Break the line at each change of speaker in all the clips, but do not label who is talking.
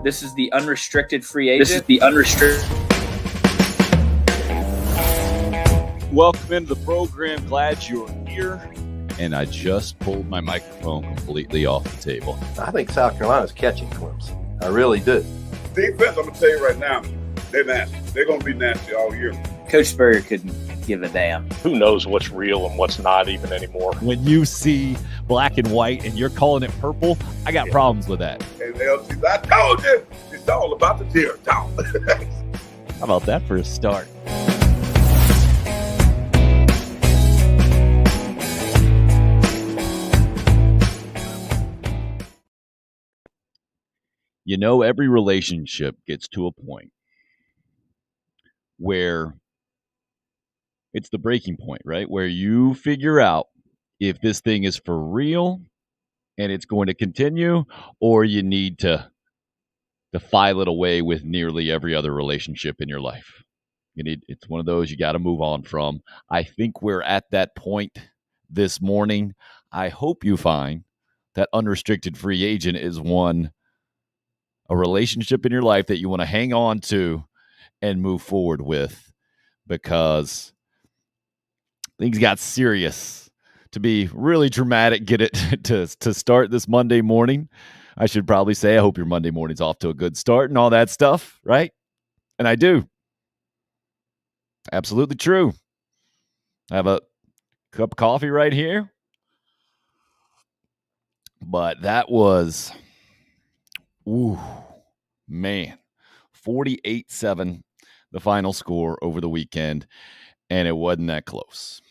This is the unrestricted free agent.
Welcome into the program. Glad you're here. And I just pulled my microphone completely off the table.
I think South Carolina's catching Clemson. I really do.
Defense, I'm going to tell you right now, they're nasty. They're going to be nasty all year.
Coach Spurrier couldn't give a damn.
Who knows what's real and what's not even anymore?
When you see black and white and you're calling it purple, I got problems with that.
And LC, I told you, it's all about the tear talk.
How about that for a start? You know, every relationship gets to a point where it's the breaking point, right? Where you figure out if this thing is for real and it's going to continue, or you need to file it away with nearly every other relationship in your life. It's one of those you got to move on from. I think we're at that point this morning. I hope you find that unrestricted free agent is a relationship in your life that you want to hang on to and move forward with, because things got serious. To be really dramatic, get it to start this Monday morning. I should probably say I hope your Monday morning's off to a good start and all that stuff, right? And I do. Absolutely true. I have a cup of coffee right here. But that was, man, 48-7, the final score over the weekend, and it wasn't that close.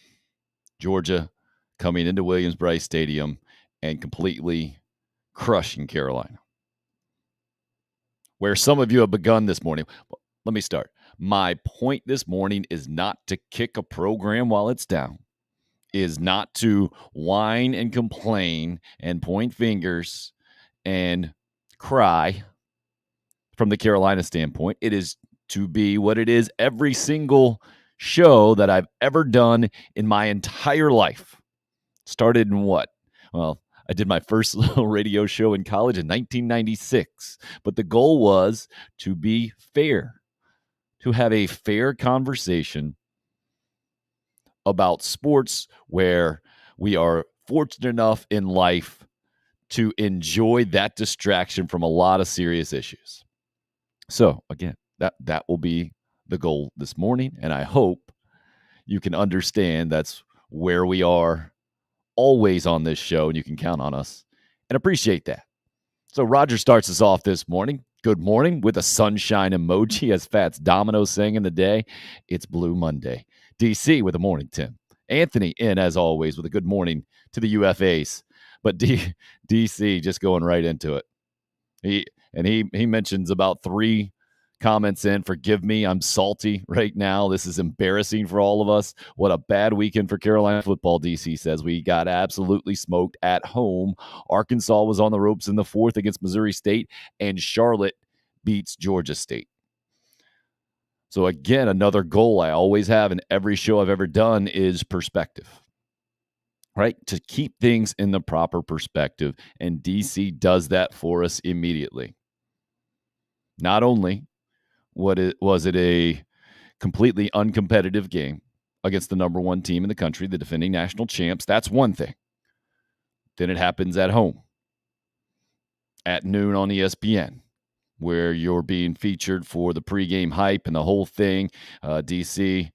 Georgia coming into Williams-Brice Stadium and completely crushing Carolina. Where some of you have begun this morning. Let me start. My point this morning is not to kick a program while it's down, is not to whine and complain and point fingers and cry from the Carolina standpoint. It is to be what it is every single show that I've ever done in my entire life. Started in what? Well, I did my first little radio show in college in 1996, but the goal was to be fair, to have a fair conversation about sports where we are fortunate enough in life to enjoy that distraction from a lot of serious issues. So again, that will be the goal this morning, and I hope you can understand that's where we are always on this show, and you can count on us and appreciate that. So Roger starts us off this morning. Good morning with a sunshine emoji as Fats Domino sang in the day. It's Blue Monday. DC with a morning, Tim. Anthony in, as always, with a good morning to the UFAs. But DC just going right into it. He mentions about 3 comments in. Forgive me, I'm salty right now. This is embarrassing for all of us. What a bad weekend for Carolina football, DC says. We got absolutely smoked at home. Arkansas was on the ropes in the 4th against Missouri State, and Charlotte beats Georgia State. So again, another goal I always have in every show I've ever done is perspective, right? To keep things in the proper perspective, and DC does that for us immediately. Not only was it a completely uncompetitive game against the number 1 team in the country, the defending national champs. That's one thing. Then it happens at home at noon on ESPN, where you're being featured for the pregame hype and the whole thing. DC,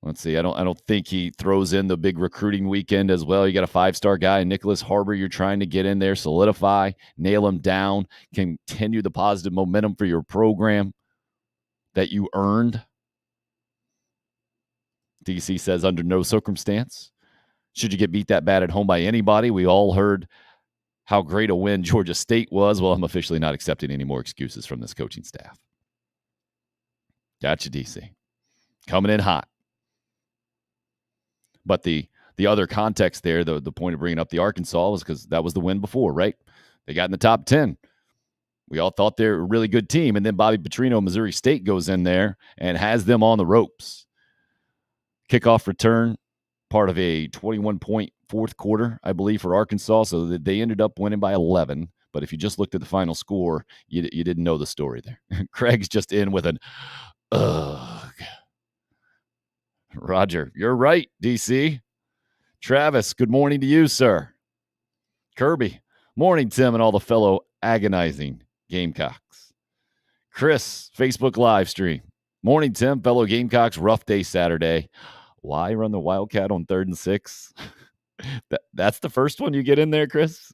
let's see, I don't think he throws in the big recruiting weekend as well. You got a 5-star guy, Nicholas Harbor, you're trying to get in there, solidify, nail him down, continue the positive momentum for your program that you earned. DC says under no circumstance should you get beat that bad at home by anybody. We all heard how great a win Georgia State was. Well, I'm officially not accepting any more excuses from this coaching staff. Gotcha, DC. Coming in hot. But the other context there, the point of bringing up the Arkansas was because that was the win before, right? They got in the top 10. We all thought they were a really good team. And then Bobby Petrino, Missouri State, goes in there and has them on the ropes. Kickoff return, part of a 21-point fourth quarter, I believe, for Arkansas. So they ended up winning by 11. But if you just looked at the final score, you didn't know the story there. Craig's just in with an ugh. Roger, you're right, DC. Travis, good morning to you, sir. Kirby, morning, Tim, and all the fellow agonizing Gamecocks. Chris, Facebook live stream. Morning, Tim, fellow Gamecocks, rough day Saturday. Why run the Wildcat on 3rd and 6? That's the first one you get in there, Chris?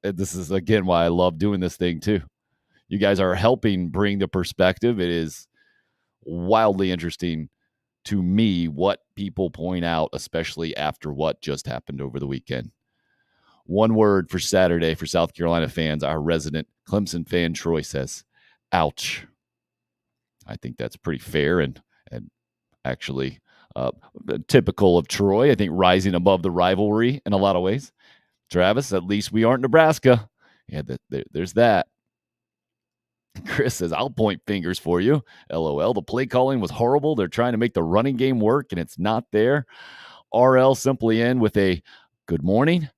This is, again, why I love doing this thing, too. You guys are helping bring the perspective. It is wildly interesting to me what people point out, especially after what just happened over the weekend. One word for Saturday for South Carolina fans. Our resident Clemson fan, Troy, says, ouch. I think that's pretty fair and actually typical of Troy. I think rising above the rivalry in a lot of ways. Travis, at least we aren't Nebraska. Yeah, there's that. Chris says, I'll point fingers for you. LOL. The play calling was horrible. They're trying to make the running game work, and it's not there. RL simply in with a good morning.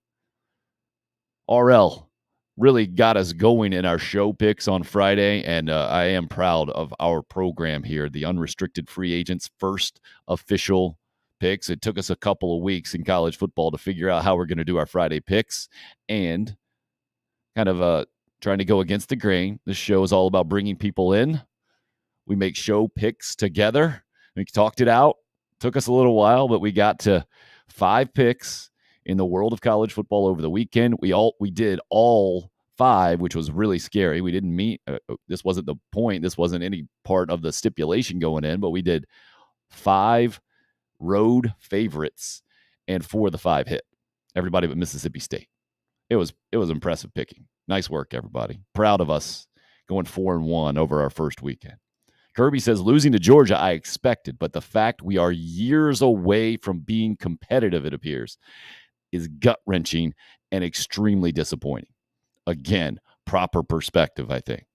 RL really got us going in our show picks on Friday, and I am proud of our program here, the Unrestricted Free Agents' first official picks. It took us a couple of weeks in college football to figure out how we're going to do our Friday picks, and kind of trying to go against the grain. This show is all about bringing people in. We make show picks together. We talked it out. Took us a little while, but we got to 5 picks in the world of college football over the weekend. We did all 5, which was really scary. We didn't meet. This wasn't the point. This wasn't any part of the stipulation going in, but we did 5 road favorites, and 4 of the 5 hit. Everybody but Mississippi State. It was impressive picking. Nice work, everybody. Proud of us going 4-1 over our first weekend. Kirby says, losing to Georgia, I expected, but the fact we are years away from being competitive, it appears, is gut-wrenching and extremely disappointing. Again, proper perspective, I think.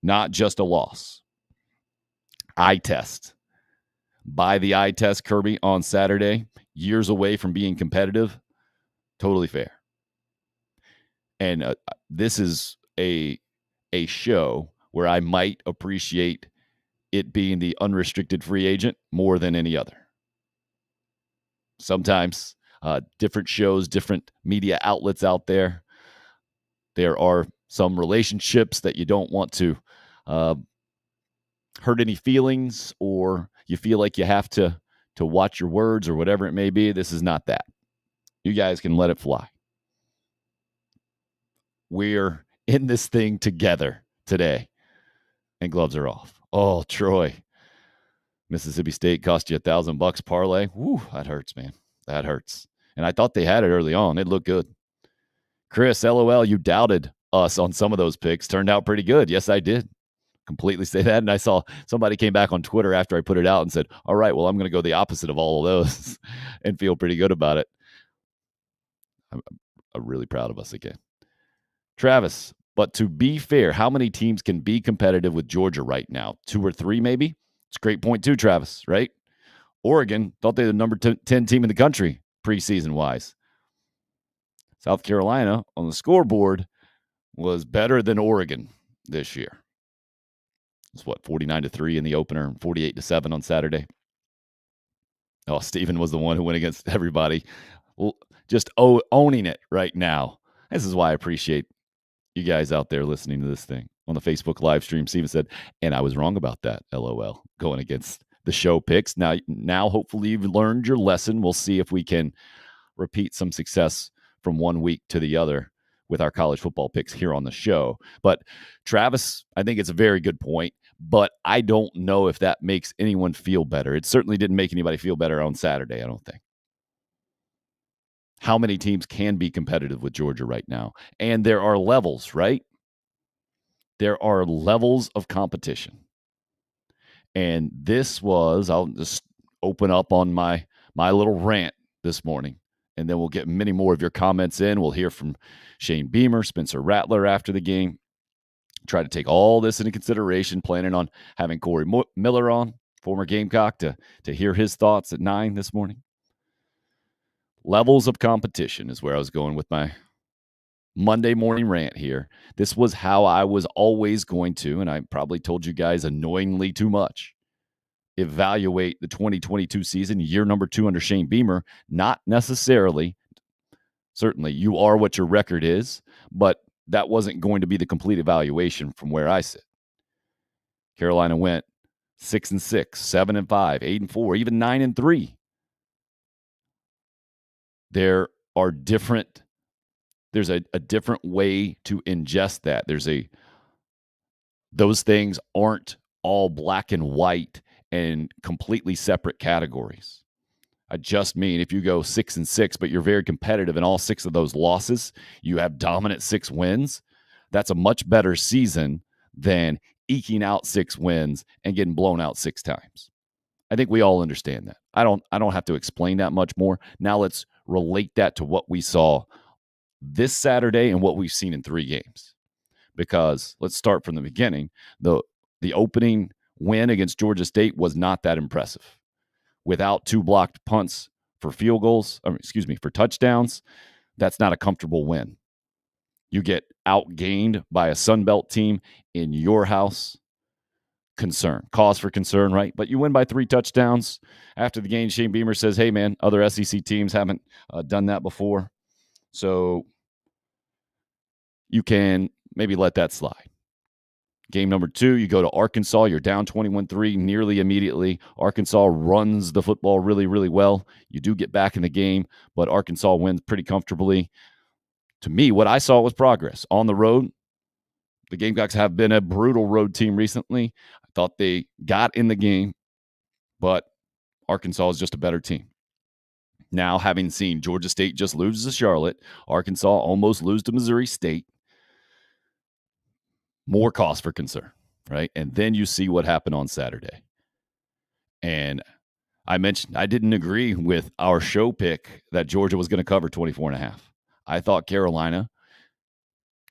Not just a loss. Eye test. By the eye test, Kirby, on Saturday, years away from being competitive, totally fair. And this is a show where I might appreciate it being the unrestricted free agent more than any other. Sometimes different shows, different media outlets out there, there are some relationships that you don't want to hurt any feelings, or you feel like you have to watch your words or whatever it may be. This is not that. You guys can let it fly. We're in this thing together today, and gloves are off. Oh, Troy, Mississippi State cost you $1,000 parlay. Woo, that hurts, man. That hurts. And I thought they had it early on. It looked good. Chris, LOL, you doubted us on some of those picks. Turned out pretty good. Yes, I did. Completely say that. And I saw somebody came back on Twitter after I put it out and said, all right, well, I'm going to go the opposite of all of those and feel pretty good about it. I'm really proud of us again. Travis, but to be fair, how many teams can be competitive with Georgia right now? 2 or 3, maybe? It's a great point too, Travis, right? Oregon, thought they were the number 10 team in the country preseason-wise. South Carolina, on the scoreboard, was better than Oregon this year. It's 49-3 in the opener and 48-7 on Saturday. Oh, Stephen was the one who went against everybody. Just owning it right now. This is why I appreciate you guys out there listening to this thing. On the Facebook live stream, Stephen said, and I was wrong about that, LOL, going against the show picks. Now hopefully you've learned your lesson. We'll see if we can repeat some success from one week to the other with our college football picks here on the show. But Travis, I think it's a very good point, but I don't know if that makes anyone feel better. It certainly didn't make anybody feel better on Saturday, I don't think. How many teams can be competitive with Georgia right now? And there are levels, right? There are levels of competition. And this was, I'll just open up on my little rant this morning, and then we'll get many more of your comments in. We'll hear from Shane Beamer, Spencer Rattler after the game. Try to take all this into consideration, planning on having Corey Miller on, former Gamecock, to hear his thoughts at 9 this morning. Levels of competition is where I was going with my Monday morning rant here. This was how I was always going to, and I probably told you guys annoyingly too much, evaluate the 2022 season, year number 2 under Shane Beamer. Not necessarily, certainly you are what your record is, but that wasn't going to be the complete evaluation from where I sit. Carolina went 6-6, 7-5, 8-4, even 9-3. There's a different way to ingest that. Those things aren't all black and white and completely separate categories. I just mean if you go 6-6, but you're very competitive in all 6 of those losses, you have dominant 6 wins. That's a much better season than eking out 6 wins and getting blown out 6 times. I think we all understand that. I don't have to explain that much more. Now let's relate that to what we saw this Saturday and what we've seen in 3 games. Because let's start from the beginning. The opening win against Georgia State was not that impressive. Without 2 blocked punts for for touchdowns, that's not a comfortable win. You get outgained by a Sun Belt team in your house. Cause for concern, right? But you win by 3 touchdowns. After the game, Shane Beamer says, hey, man, other SEC teams haven't done that before. So you can maybe let that slide. Game number 2, you go to Arkansas. You're down 21-3 nearly immediately. Arkansas runs the football really, really well. You do get back in the game, but Arkansas wins pretty comfortably. To me, what I saw was progress. On the road, the Gamecocks have been a brutal road team recently. I thought they got in the game, but Arkansas is just a better team. Now, having seen Georgia State just lose to Charlotte, Arkansas almost lose to Missouri State, more cause for concern, right? And then you see what happened on Saturday. And I mentioned I didn't agree with our show pick that Georgia was going to cover 24.5. I thought Carolina,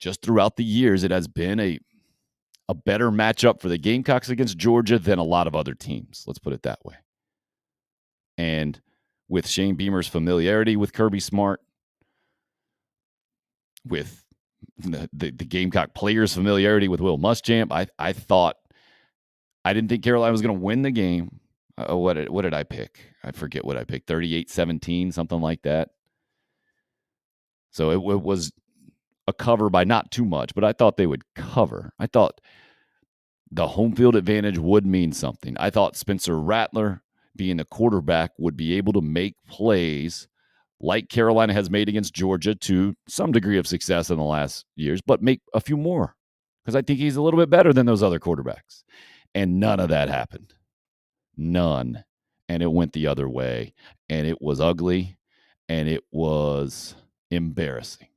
just throughout the years, it has been a better matchup for the Gamecocks against Georgia than a lot of other teams. Let's put it that way. And with Shane Beamer's familiarity with Kirby Smart, with the Gamecock players' familiarity with Will Muschamp, I thought I didn't think Carolina was going to win the game. What did I pick? I forget what I picked. 38-17, something like that. So it was a cover by not too much, but I thought they would cover. I thought the home field advantage would mean something. I thought Spencer Rattler, being the quarterback, would be able to make plays like Carolina has made against Georgia to some degree of success in the last years, but make a few more because I think he's a little bit better than those other quarterbacks. And none of that happened. None. And it went the other way. And it was ugly. And it was embarrassing.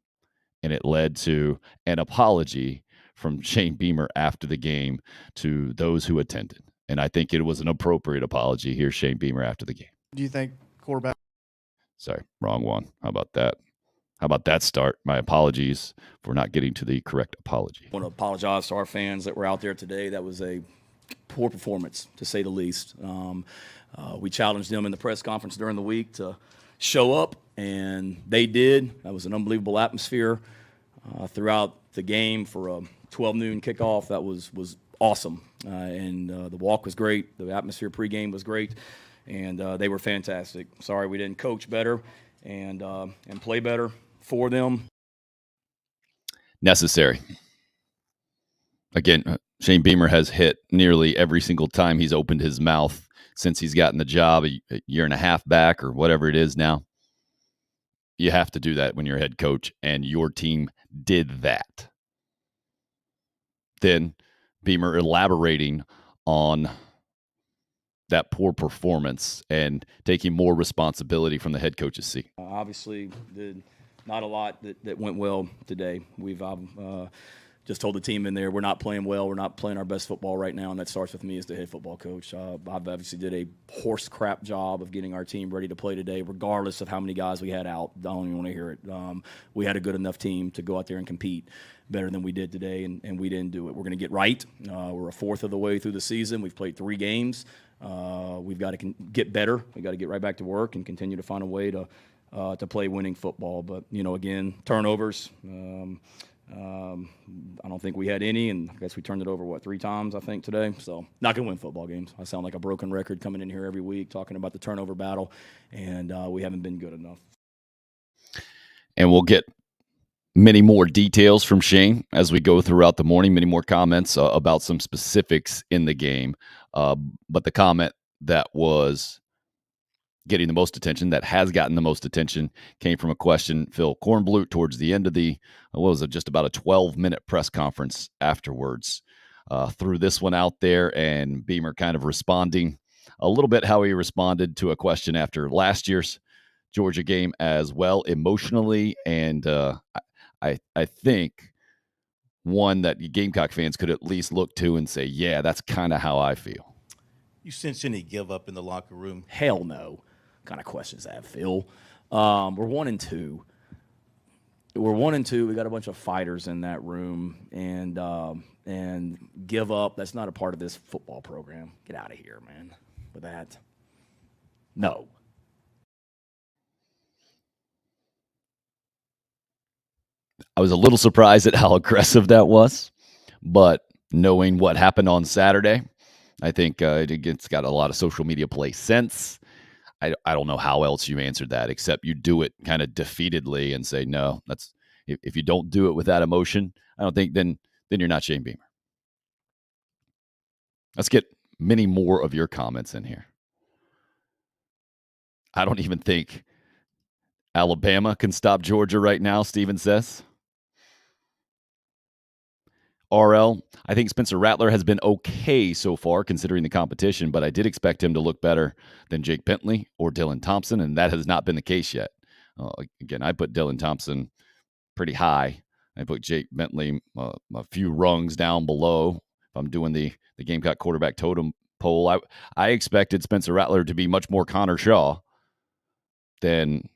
And it led to an apology from Shane Beamer after the game to those who attended. And I think it was an appropriate apology. Here's Shane Beamer after the game.
Do you think quarterback?
Sorry, wrong one. How about that? How about that start? My apologies for not getting to the correct apology.
I want to apologize to our fans that were out there today. That was a poor performance, to say the least. We challenged them in the press conference during the week to show up, and they did. That was an unbelievable atmosphere throughout the game for a 12 noon kickoff. That was awesome, and the walk was great. The atmosphere pregame was great, and they were fantastic. Sorry we didn't coach better and play better for them.
Necessary. Again, Shane Beamer has hit nearly every single time he's opened his mouth since he's gotten the job a year and a half back or whatever it is now. You have to do that when you're a head coach, and your team did that. Then Beamer elaborating on that poor performance and taking more responsibility from the head coach's seat.
Obviously, not a lot that went well today. We've just told the team in there we're not playing well. We're not playing our best football right now, and that starts with me as the head football coach. I've obviously did a horse crap job of getting our team ready to play today, regardless of how many guys we had out. I don't even want to hear it. We had a good enough team to go out there and compete better than we did today, and we didn't do it. We're going to get right. We're a fourth of the way through the season. We've played 3 games. We've got to get better. We've got to get right back to work and continue to find a way to to play winning football. But, again, turnovers. I don't think we had any, and I guess we turned it over, 3 times, I think, today. So not going to win football games. I sound like a broken record coming in here every week talking about the turnover battle, and we haven't been good enough.
And we'll get many more details from Shane as we go throughout the morning, many more comments about some specifics in the game. But the comment that was getting the most attention, that has gotten the most attention, came from a question Phil Kornblut towards the end of the, just about a 12-minute press conference afterwards. Threw this one out there, and Beamer kind of responding a little bit how he responded to a question after last year's Georgia game as well, emotionally, and I think one that Gamecock fans could at least look to and say, yeah, that's kind of how I feel.
You sense any give up in the locker room?
Hell no. Kind of questions that, Phil. We're 1-2. We're 1-2. We got a bunch of fighters in that room, and give up. That's not a part of this football program. Get out of here, man. With that, no.
I was a little surprised at how aggressive that was, but knowing what happened on Saturday, I think it's got a lot of social media play since. I don't know how else you answered that, except you do it kind of defeatedly and say, no, that's if you don't do it with that emotion, I don't think then you're not Shane Beamer. Let's get many more of your comments in here. I don't even think Alabama can stop Georgia right now, Steven says. RL, I think Spencer Rattler has been okay so far considering the competition, but I did expect him to look better than Jake Bentley or Dylan Thompson, and that has not been the case yet. Again, I put Dylan Thompson pretty high. I put Jake Bentley a few rungs down below. If I'm doing the Gamecock quarterback totem pole, I expected Spencer Rattler to be much more Connor Shaw than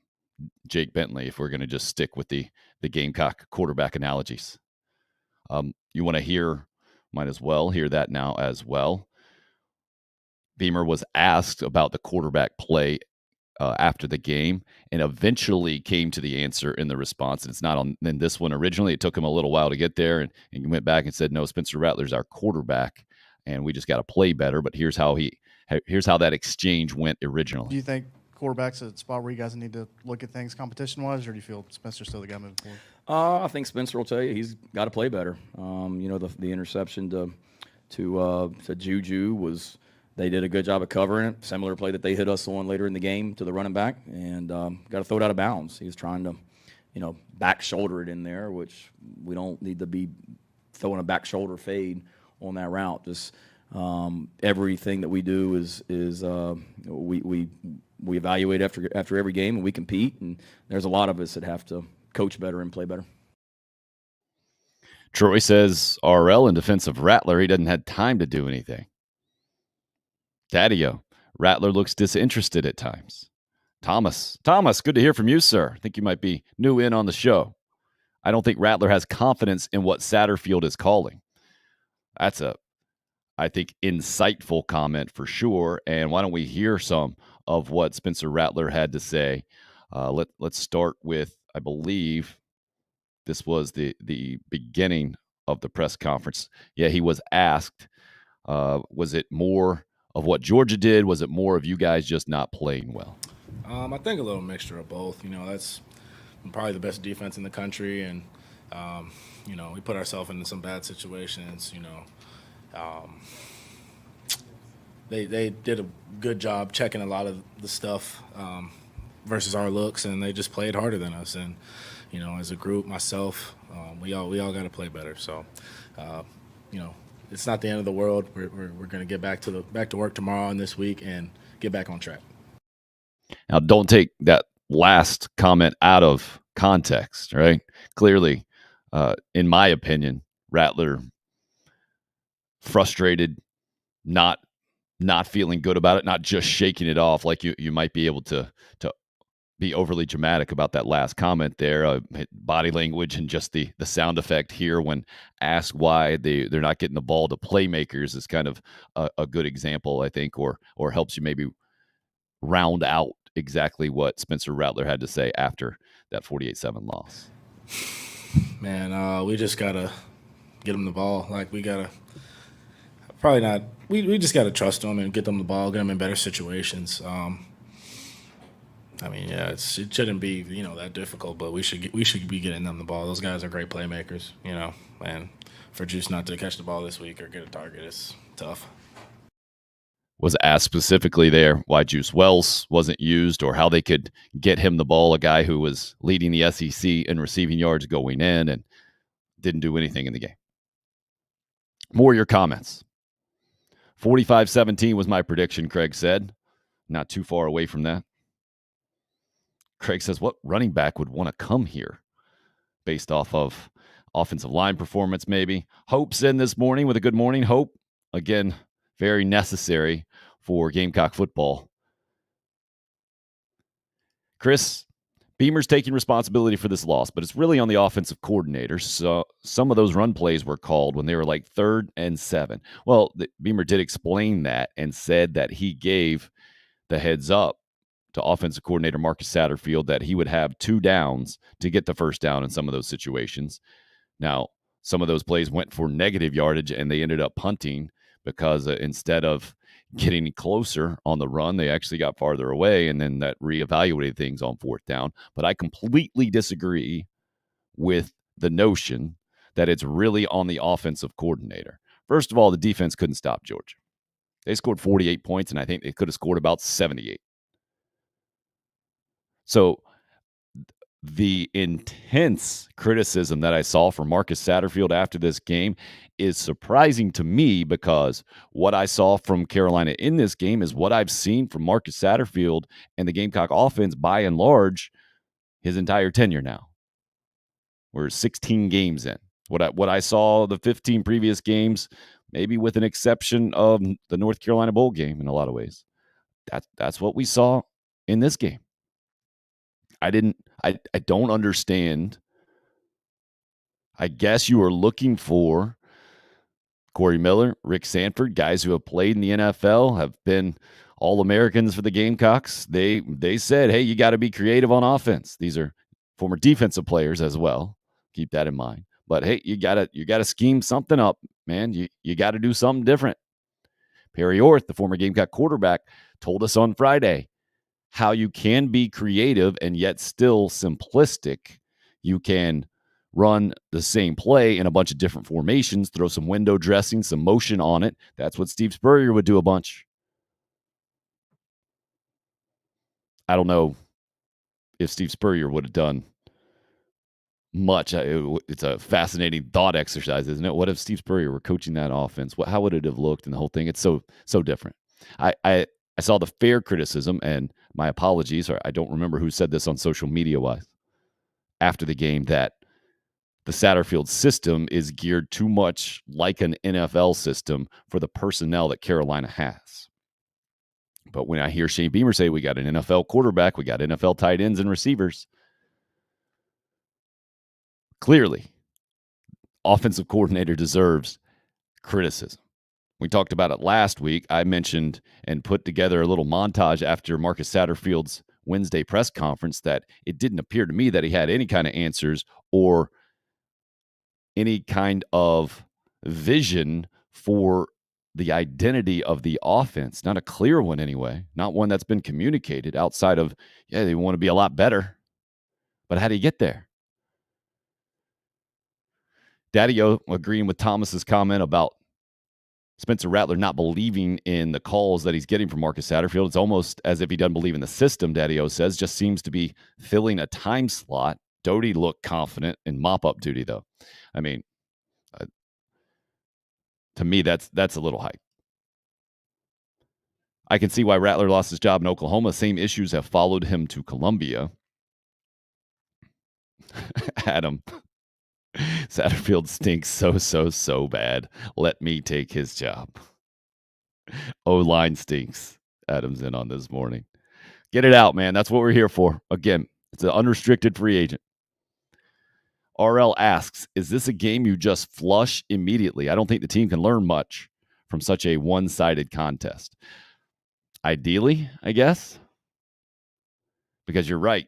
Jake Bentley, if we're going to just stick with the Gamecock quarterback analogies. You want to might as well hear that now as well. Beamer was asked about the quarterback play after the game and eventually came to the answer in the response. And it's not in this one originally. It took him a little while to get there, and he went back and said, no, Spencer Rattler's our quarterback, and we just got to play better. But here's how that exchange went originally.
Do you think quarterback's a spot where you guys need to look at things competition-wise, or do you feel Spencer's still the guy moving forward?
I think Spencer will tell you he's got to play better. The interception to Juju was they did a good job of covering it. Similar play that they hit us on later in the game to the running back, and got to throw it out of bounds. He was trying to, back shoulder it in there, which we don't need to be throwing a back shoulder fade on that route. Just everything that we do is we evaluate after every game, and we compete. And there's a lot of us that have to coach better and play better.
Troy says RL in defense of Rattler, he doesn't have time to do anything. Daddy-o, Rattler looks disinterested at times. Thomas, good to hear from you, sir. I think you might be new in on the show. I don't think Rattler has confidence in what Satterfield is calling. That's I think, insightful comment for sure. And why don't we hear some of what Spencer Rattler had to say? Let's start with, I believe this was the beginning of the press conference. Yeah, he was asked, was it more of what Georgia did? Was it more of you guys just not playing well?
I think a little mixture of both. That's probably the best defense in the country, and we put ourselves into some bad situations. They did a good job checking a lot of the stuff versus our looks, and they just played harder than us. And as a group, myself, we all got to play better. So, it's not the end of the world. We're going to get back to work tomorrow and this week and get back on track.
Now, don't take that last comment out of context, right? Clearly, in my opinion, Rattler frustrated, not feeling good about it, not just shaking it off like you might be able to be overly dramatic about that last comment there. Body language and just the sound effect here when asked why they're not getting the ball to playmakers is kind of a good example, I think, or helps you maybe round out exactly what Spencer Rattler had to say after that 48-7 loss.
Man, we just gotta get them the ball. Like, we gotta probably not. We just gotta trust them and get them the ball, get them in better situations. I mean, yeah, it shouldn't be that difficult, but we should be getting them the ball. Those guys are great playmakers, and for Juice not to catch the ball this week or get a target is tough.
Was asked specifically there why Juice Wells wasn't used or how they could get him the ball, a guy who was leading the SEC in receiving yards going in and didn't do anything in the game. More of your comments. 45-17 was my prediction, Craig said. Not too far away from that. Craig says, what running back would want to come here based off of offensive line performance maybe? Hope's in this morning with a good morning. Hope, again, very necessary for Gamecock football. Chris, Beamer's taking responsibility for this loss, but it's really on the offensive coordinator. So some of those run plays were called when they were like 3rd and 7. Well, Beamer did explain that and said that he gave the heads up to offensive coordinator Marcus Satterfield that he would have 2 downs to get the first down in some of those situations. Now, some of those plays went for negative yardage and they ended up punting because instead of getting closer on the run, they actually got farther away, and then that reevaluated things on 4th down. But I completely disagree with the notion that it's really on the offensive coordinator. First of all, the defense couldn't stop Georgia. They scored 48 points, and I think they could have scored about 78. So the intense criticism that I saw from Marcus Satterfield after this game is surprising to me, because what I saw from Carolina in this game is what I've seen from Marcus Satterfield and the Gamecock offense by and large his entire tenure now. We're 16 games in. What I saw the 15 previous games, maybe with an exception of the North Carolina Bowl game in a lot of ways. That's what we saw in this game. I don't understand. I guess you are looking for Corey Miller, Rick Sanford, guys who have played in the NFL, have been All-Americans for the Gamecocks. They said, hey, you got to be creative on offense. These are former defensive players as well. Keep that in mind. But hey, you gotta scheme something up, man. You got to do something different. Perry Orth, the former Gamecock quarterback, told us on Friday how you can be creative and yet still simplistic. You can run the same play in a bunch of different formations, throw some window dressing, some motion on it. That's what Steve Spurrier would do a bunch. I don't know if Steve Spurrier would have done much. It's a fascinating thought exercise, isn't it? What if Steve Spurrier were coaching that offense? How would it have looked in the whole thing? It's so different. I saw the fair criticism, and my apologies, or I don't remember who said this on social media-wise after the game, that the Satterfield system is geared too much like an NFL system for the personnel that Carolina has. But when I hear Shane Beamer say we got an NFL quarterback, we got NFL tight ends and receivers, clearly, offensive coordinator deserves criticism. We talked about it last week. I mentioned and put together a little montage after Marcus Satterfield's Wednesday press conference that it didn't appear to me that he had any kind of answers or any kind of vision for the identity of the offense. Not a clear one anyway. Not one that's been communicated outside of, yeah, they want to be a lot better. But how do you get there? Daddy-O agreeing with Thomas's comment about Spencer Rattler not believing in the calls that he's getting from Marcus Satterfield. It's almost as if he doesn't believe in the system, Daddy-O says. Just seems to be filling a time slot. Doty looked confident in mop-up duty, though. I mean, to me, that's a little hype. I can see why Rattler lost his job in Oklahoma. Same issues have followed him to Columbia. Adam, Satterfield stinks so bad. Let me take his job. O-line stinks. Adam's in on this morning. Get it out, man. That's what we're here for. Again, it's an unrestricted free agent. RL asks, is this a game you just flush immediately? I don't think the team can learn much from such a one-sided contest. Ideally, I guess. because you're right.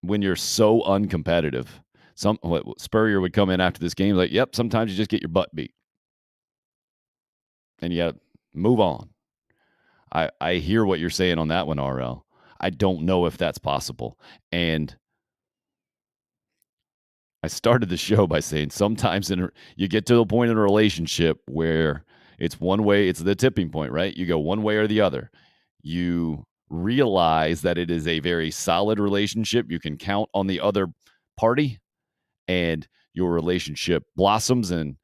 When you're so uncompetitive, Spurrier would come in after this game like, yep, sometimes you just get your butt beat. And you got to move on. I hear what you're saying on that one, RL. I don't know if that's possible. And I started the show by saying sometimes you get to a point in a relationship where it's one way, it's the tipping point, right? You go one way or the other. You realize that it is a very solid relationship. You can count on the other party, and your relationship blossoms and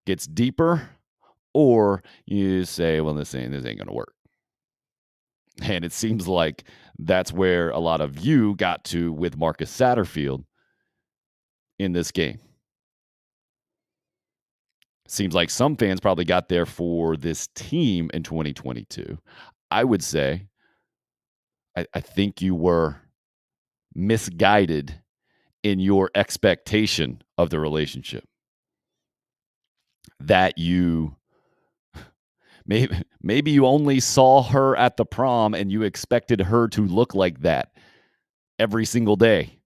gets deeper, or you say, well, this ain't going to work. And it seems like that's where a lot of you got to with Marcus Satterfield in this game. Seems like some fans probably got there for this team in 2022. I would say I think you were misguided in your expectation of the relationship. That you maybe you only saw her at the prom and you expected her to look like that every single day.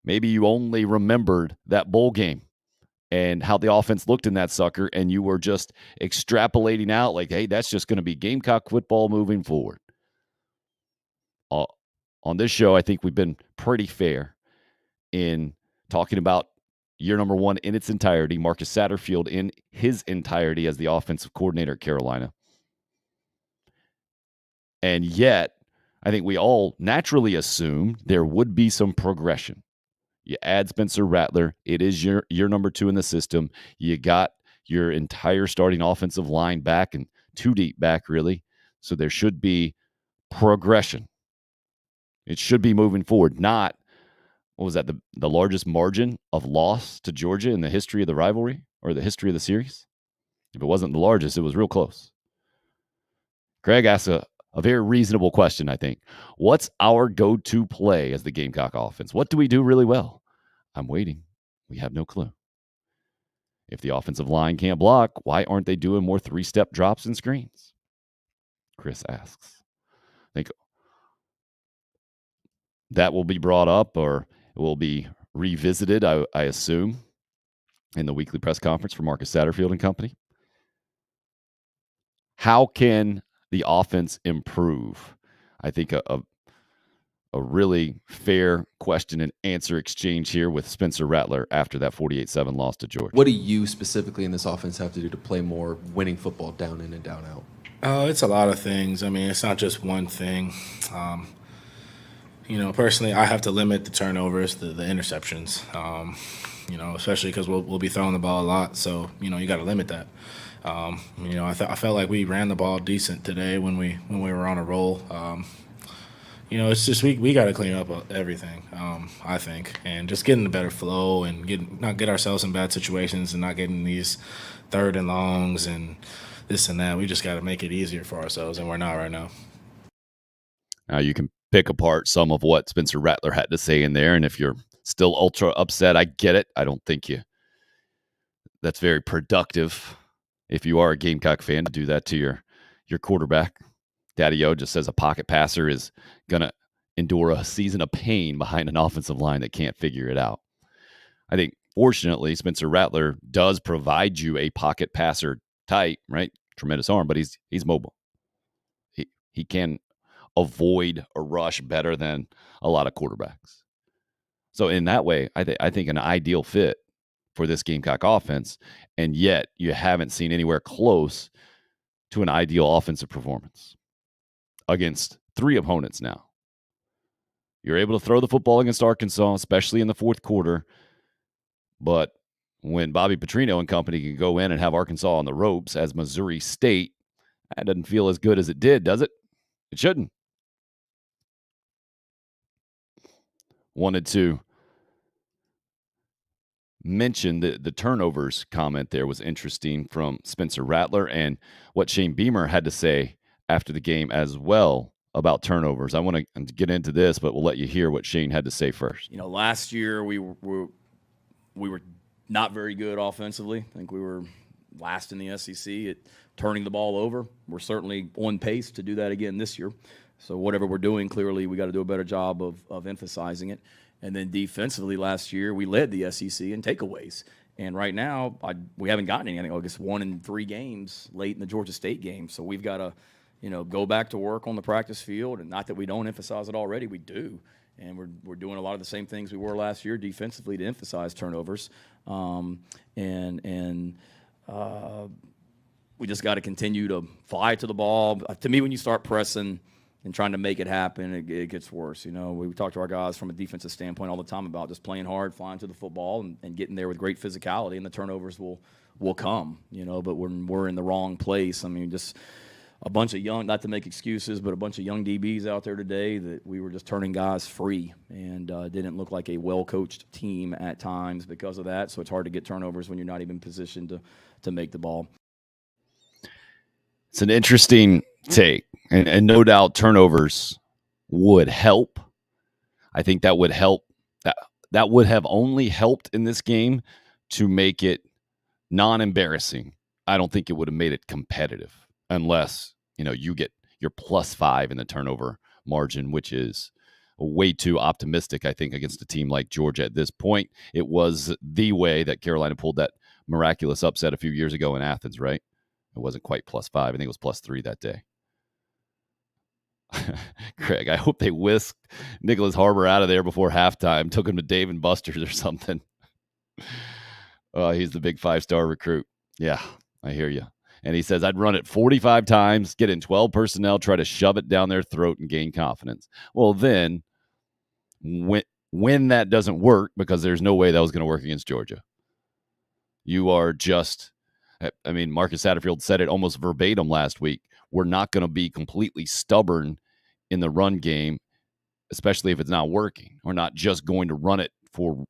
Maybe you only remembered that bowl game and how the offense looked in that sucker, and you were just extrapolating out like, hey, that's just going to be Gamecock football moving forward. On this show, I think we've been pretty fair in talking about year number one in its entirety, Marcus Satterfield in his entirety as the offensive coordinator at Carolina. And yet, I think we all naturally assume there would be some progression. You add Spencer Rattler. It is your number two in the system. You got your entire starting offensive line back and two deep back, really. So there should be progression. It should be moving forward, not, what was that, the largest margin of loss to Georgia in the history of the rivalry or the history of the series? If it wasn't the largest, it was real close. Craig asked a very reasonable question, I think. What's our go-to play as the Gamecock offense? What do we do really well? I'm waiting. We have no clue. If the offensive line can't block, why aren't they doing more three-step drops and screens? Chris asks. I think that will be brought up, or it will be revisited, I assume, in the weekly press conference for Marcus Satterfield and company. How can the offense improve? I think a really fair question and answer exchange here with Spencer Rattler after that 48-7 loss to Georgia.
What do you specifically in this offense have to do to play more winning football down in and down out?
It's a lot of things. I mean, it's not just one thing. Personally, I have to limit the turnovers, the interceptions, especially because we'll be throwing the ball a lot. So, you got to limit that. I felt like we ran the ball decent today when we were on a roll. It's just we got to clean up everything, I think, and just getting a better flow and not get ourselves in bad situations and not getting these third and longs and this and that. We just got to make it easier for ourselves, and we're not right now.
Now you can pick apart some of what Spencer Rattler had to say in there, and if you're still ultra upset, I get it. I don't think that's very productive if you are a Gamecock fan to do that to your quarterback. Daddy-O just says a pocket passer is going to endure a season of pain behind an offensive line that can't figure it out. I think, fortunately, Spencer Rattler does provide you a pocket passer type, right? Tremendous arm, but he's mobile. He can avoid a rush better than a lot of quarterbacks. So in that way, I think an ideal fit for this Gamecock offense, and yet you haven't seen anywhere close to an ideal offensive performance against three opponents now. You're able to throw the football against Arkansas, especially in the fourth quarter. But when Bobby Petrino and company can go in and have Arkansas on the ropes as Missouri State, that doesn't feel as good as it did, does it? It shouldn't. Wanted to mention the turnovers comment there was interesting from Spencer Rattler, and what Shane Beamer had to say after the game as well about turnovers. I want to get into this, but we'll let you hear what Shane had to say first.
Last year we were not very good offensively. I think we were last in the SEC at turning the ball over. We're certainly on pace to do that again this year. So whatever we're doing, clearly we got to do a better job of emphasizing it. And then defensively last year, we led the SEC in takeaways. And right now, we haven't gotten anything. I guess 1 in 3 games late in the Georgia State game. So we've got to, go back to work on the practice field. And not that we don't emphasize it already, we do. And we're doing a lot of the same things we were last year defensively to emphasize turnovers. We just got to continue to fly to the ball. To me, when you start pressing and trying to make it happen, it gets worse. We talk to our guys from a defensive standpoint all the time about just playing hard, flying to the football, and getting there with great physicality, and the turnovers will come. But when we're in the wrong place, I mean, just a bunch of young, not to make excuses, but a bunch of young DBs out there today that we were just turning guys free, and didn't look like a well-coached team at times because of that. So it's hard to get turnovers when you're not even positioned to make the ball.
It's an interesting take, and no doubt turnovers would help. I think that would help. That would have only helped in this game to make it non-embarrassing. I don't think it would have made it competitive unless, you get your +5 in the turnover margin, which is way too optimistic, I think, against a team like Georgia at this point. It was the way that Carolina pulled that miraculous upset a few years ago in Athens, right? It wasn't quite +5. I think it was +3 that day. Craig, I hope they whisked Nicholas Harbor out of there before halftime, took him to Dave & Buster's or something. He's the big 5-star recruit. Yeah, I hear you. And he says, I'd run it 45 times, get in 12 personnel, try to shove it down their throat and gain confidence. Well, then, when that doesn't work, because there's no way that was going to work against Georgia, you are just... I mean, Marcus Satterfield said it almost verbatim last week. We're not going to be completely stubborn in the run game, especially if it's not working. We're not just going to run it for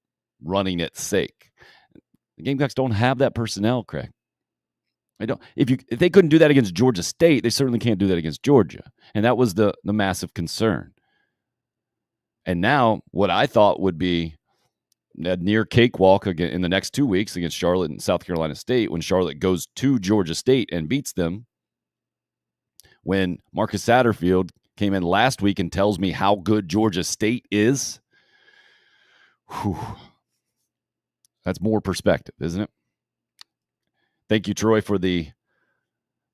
running its sake. The Gamecocks don't have that personnel, Craig. I don't. If they couldn't do that against Georgia State, they certainly can't do that against Georgia. And that was the massive concern. And now what I thought would be a near cakewalk again in the next 2 weeks against Charlotte and South Carolina State, when Charlotte goes to Georgia State and beats them, when Marcus Satterfield came in last week and tells me how good Georgia State is, that's more perspective, isn't it? Thank you, Troy, for the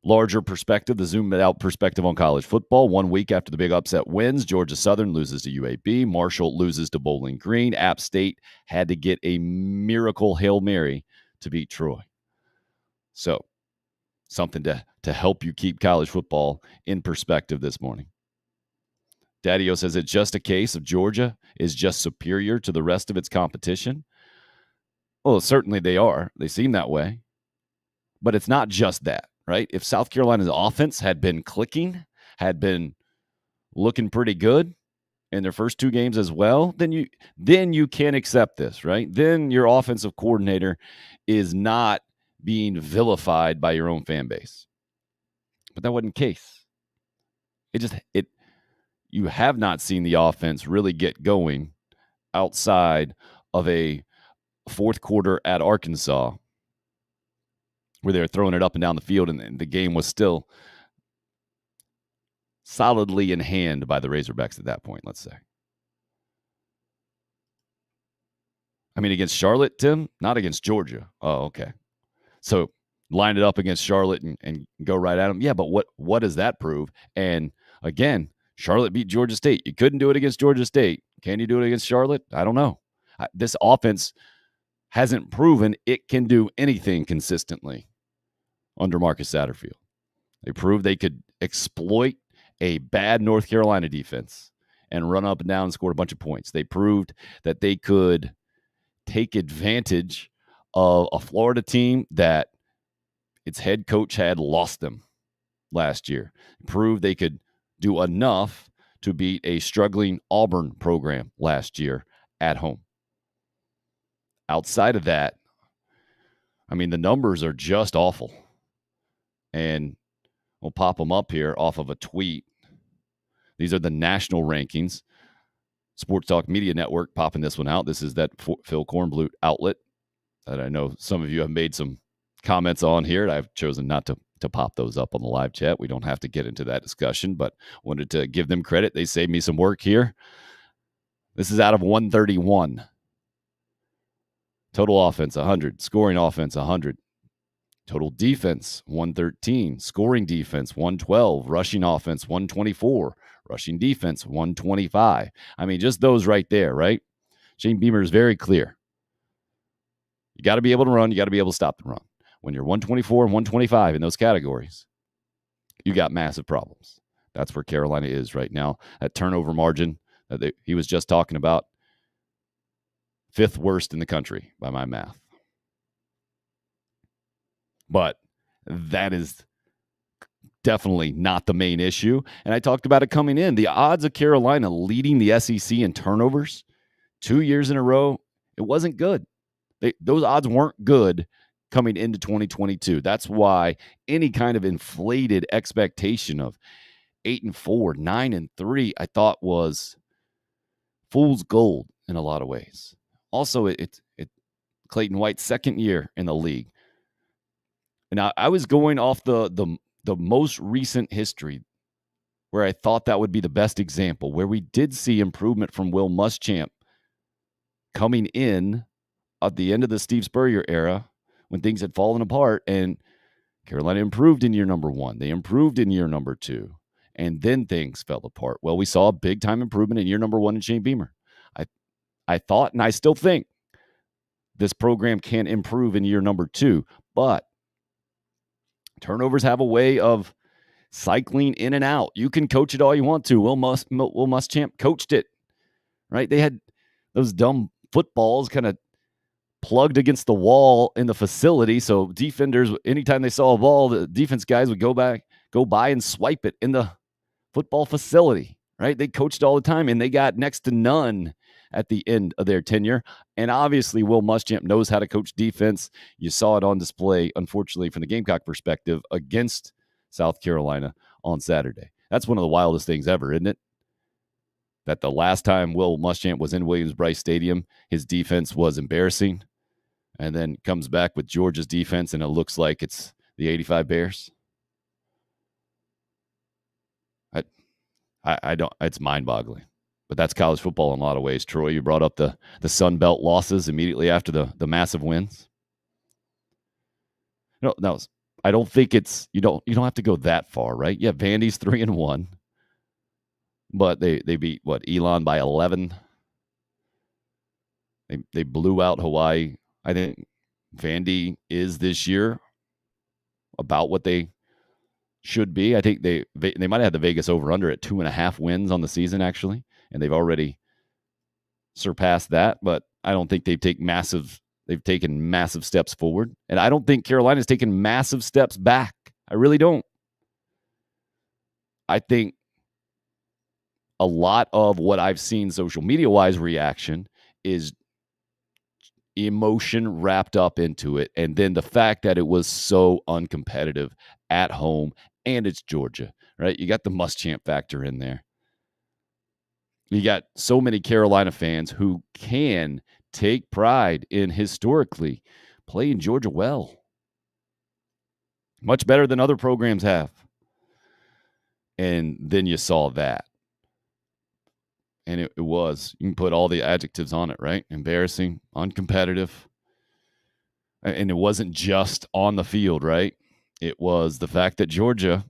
larger perspective, the zoomed out perspective on college football. 1 week after the big upset wins, Georgia Southern loses to UAB. Marshall loses to Bowling Green. App State had to get a miracle Hail Mary to beat Troy. So something to help you keep college football in perspective this morning. Daddy-O says it's just a case of Georgia is just superior to the rest of its competition. Well, certainly they are. They seem that way. But it's not just that, right? If South Carolina's offense had been clicking, had been looking pretty good in their first 2 games as well, then you can accept this, right? Then your offensive coordinator is not being vilified by your own fan base. But that wasn't the case. You have not seen the offense really get going outside of a fourth quarter at Arkansas, where they were throwing it up and down the field, and the game was still solidly in hand by the Razorbacks at that point, let's say. I mean, against Charlotte, Tim, not against Georgia. Oh, okay. So line it up against Charlotte and go right at them. Yeah, but what does that prove? And again, Charlotte beat Georgia State. You couldn't do it against Georgia State. Can you do it against Charlotte? I don't know. This offense hasn't proven it can do anything consistently under Marcus Satterfield. They proved they could exploit a bad North Carolina defense and run up and down and score a bunch of points. They proved that they could take advantage of a Florida team that its head coach had lost them last year. Proved they could do enough to beat a struggling Auburn program last year at home. Outside of that, I mean, the numbers are just awful. And we'll pop them up here off of a tweet. These are the national rankings. Sports Talk Media Network popping this one out. This is that Phil Kornblut outlet that I know some of you have made some comments on here. I've chosen not to to pop those up on the live chat. We don't have to get into that discussion, but wanted to give them credit. They saved me some work here. This is out of 131. Total offense, 100. Scoring offense, 100. Total defense, 113. Scoring defense, 112. Rushing offense, 124. Rushing defense, 125. I mean, just those right there, right? Shane Beamer is very clear. You got to be able to run. You got to be able to stop the run. When you're 124 and 125 in those categories, you got massive problems. That's where Carolina is right now. That turnover margin that he was just talking about, 5th worst in the country by my math. But that is definitely not the main issue. And I talked about it coming in. The odds of Carolina leading the SEC in turnovers 2 years in a row, it wasn't good. Those odds weren't good coming into 2022. That's why any kind of inflated expectation of 8-4, 9-3, I thought was fool's gold in a lot of ways. Also, it Clayton White's second year in the league. And I was going off the most recent history where I thought that would be the best example, where we did see improvement from Will Muschamp coming in at the end of the Steve Spurrier era when things had fallen apart, and Carolina improved in year number 1. They improved in year number 2, and then things fell apart. Well, we saw a big-time improvement in year number 1 in Shane Beamer. I thought, and I still think, this program can improve in year number 2, but turnovers have a way of cycling in and out. You can coach it all you want to. Will Muschamp coached it, right? They had those dumb footballs kind of plugged against the wall in the facility. So defenders, anytime they saw a ball, the defense guys would go by and swipe it in the football facility, right? They coached all the time, and they got next to none at the end of their tenure. And obviously, Will Muschamp knows how to coach defense. You saw it on display, unfortunately, from the Gamecock perspective, against South Carolina on Saturday. That's one of the wildest things ever, isn't it? That the last time Will Muschamp was in Williams-Brice Stadium, his defense was embarrassing, and then comes back with Georgia's defense, and it looks like it's the 85 Bears. I don't. It's mind-boggling. But that's college football in a lot of ways. Troy, you brought up the Sun Belt losses immediately after the massive wins. No, I don't think it's you don't have to go that far, right? Yeah, Vandy's 3-1, but they beat Elon by 11. They blew out Hawaii. I think Vandy is this year about what they should be. I think they might have had the Vegas over/under at 2.5 wins on the season, actually, and they've already surpassed that. But I don't think they've taken massive steps forward, and I don't think Carolina's taken massive steps back. I really don't. I think a lot of what I've seen social media-wise reaction is emotion wrapped up into it, and then the fact that it was so uncompetitive at home, and it's Georgia, right? You got the Muschamp factor in there. You got so many Carolina fans who can take pride in historically playing Georgia well. Much better than other programs have. And then you saw that. And it was, you can put all the adjectives on it, right? Embarrassing, uncompetitive. And it wasn't just on the field, right? It was the fact that Georgia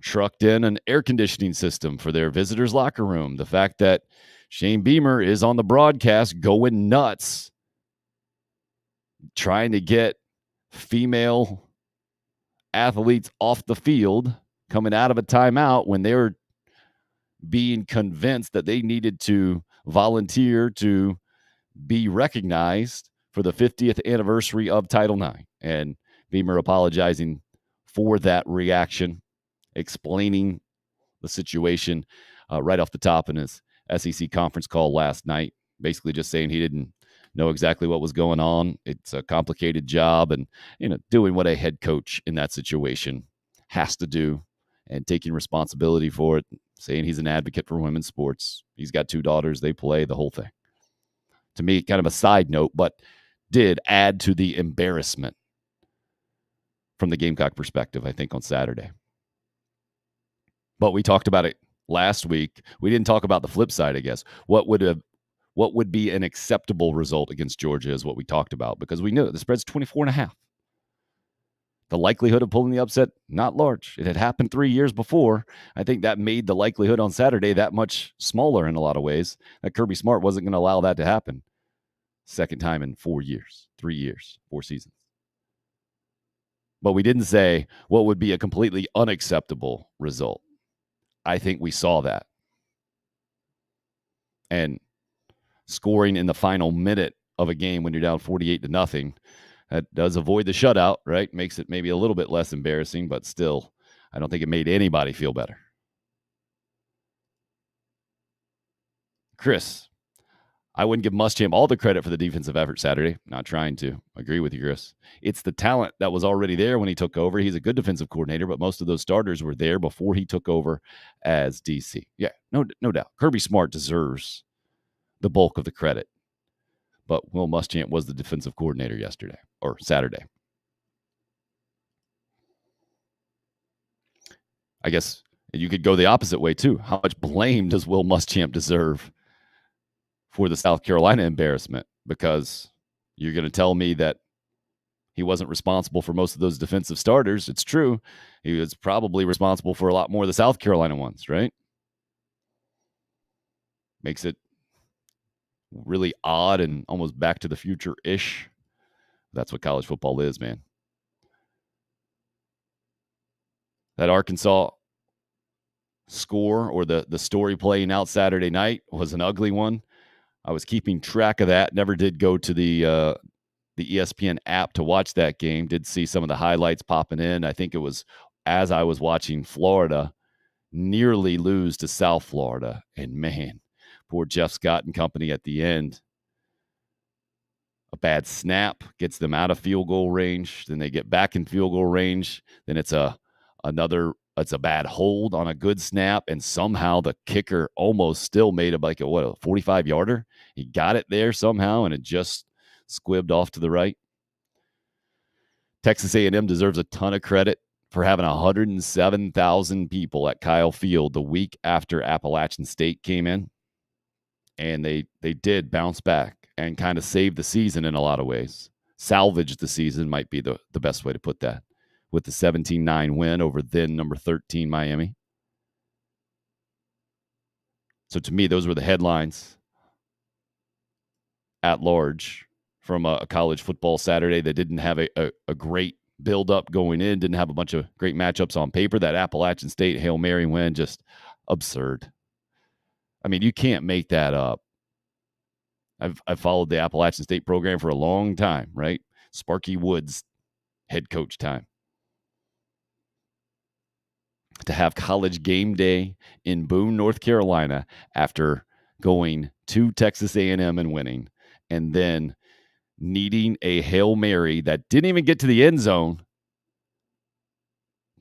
trucked in an air conditioning system for their visitors' locker room. The fact that Shane Beamer is on the broadcast going nuts, trying to get female athletes off the field, coming out of a timeout when they were being convinced that they needed to volunteer to be recognized for the 50th anniversary of Title IX. And Beamer apologizing for that reaction, explaining the situation right off the top in his SEC conference call last night, basically just saying he didn't know exactly what was going on. It's a complicated job, and doing what a head coach in that situation has to do and taking responsibility for it, saying he's an advocate for women's sports. He's got 2 daughters. They play the whole thing. To me, kind of a side note, but did add to the embarrassment from the Gamecock perspective, I think, on Saturday. But we talked about it last week. We didn't talk about the flip side, I guess. What would be an acceptable result against Georgia is what we talked about, because we knew that the spread's 24.5. The likelihood of pulling the upset, not large. It had happened 3 years before. I think that made the likelihood on Saturday that much smaller in a lot of ways. That Kirby Smart wasn't going to allow that to happen. Second time in 4 years, 3 years, 4 seasons. But we didn't say what would be a completely unacceptable result. I think we saw that. And scoring in the final minute of a game when you're down 48-0, that does avoid the shutout, right? Makes it maybe a little bit less embarrassing, but still, I don't think it made anybody feel better. Chris, I wouldn't give Muschamp all the credit for the defensive effort Saturday. Not trying to. Agree with you, Chris. It's the talent that was already there when he took over. He's a good defensive coordinator, but most of those starters were there before he took over as DC. Yeah, no doubt. Kirby Smart deserves the bulk of the credit. But Will Muschamp was the defensive coordinator yesterday or Saturday. I guess you could go the opposite way too. How much blame does Will Muschamp deserve for the South Carolina embarrassment? Because you're going to tell me that he wasn't responsible for most of those defensive starters. It's true. He was probably responsible for a lot more of the South Carolina ones, right? Makes it really odd and almost Back to the Future-ish. That's what college football is, man. That Arkansas score or the story playing out Saturday night was an ugly one. I was keeping track of that. Never did go to the ESPN app to watch that game. Did see some of the highlights popping in. I think it was as I was watching Florida nearly lose to South Florida. And man, poor Jeff Scott and company at the end. A bad snap gets them out of field goal range. Then they get back in field goal range. Then it's a bad hold on a good snap. And somehow the kicker almost still made a 45-yarder. He got it there somehow, and it just squibbed off to the right. Texas A&M deserves a ton of credit for having 107,000 people at Kyle Field the week after Appalachian State came in. And they did bounce back and kind of save the season in a lot of ways. Salvage the season might be the best way to put that, with the 17-9 win over then number 13 Miami. So to me, those were the headlines at large from a college football Saturday that didn't have a great build-up going in, didn't have a bunch of great matchups on paper. That Appalachian State Hail Mary win, just absurd. I mean, you can't make that up. I've followed the Appalachian State program for a long time, right? Sparky Woods head coach time. To have college game day in Boone, North Carolina after going to Texas A&M and winning, and then needing a Hail Mary that didn't even get to the end zone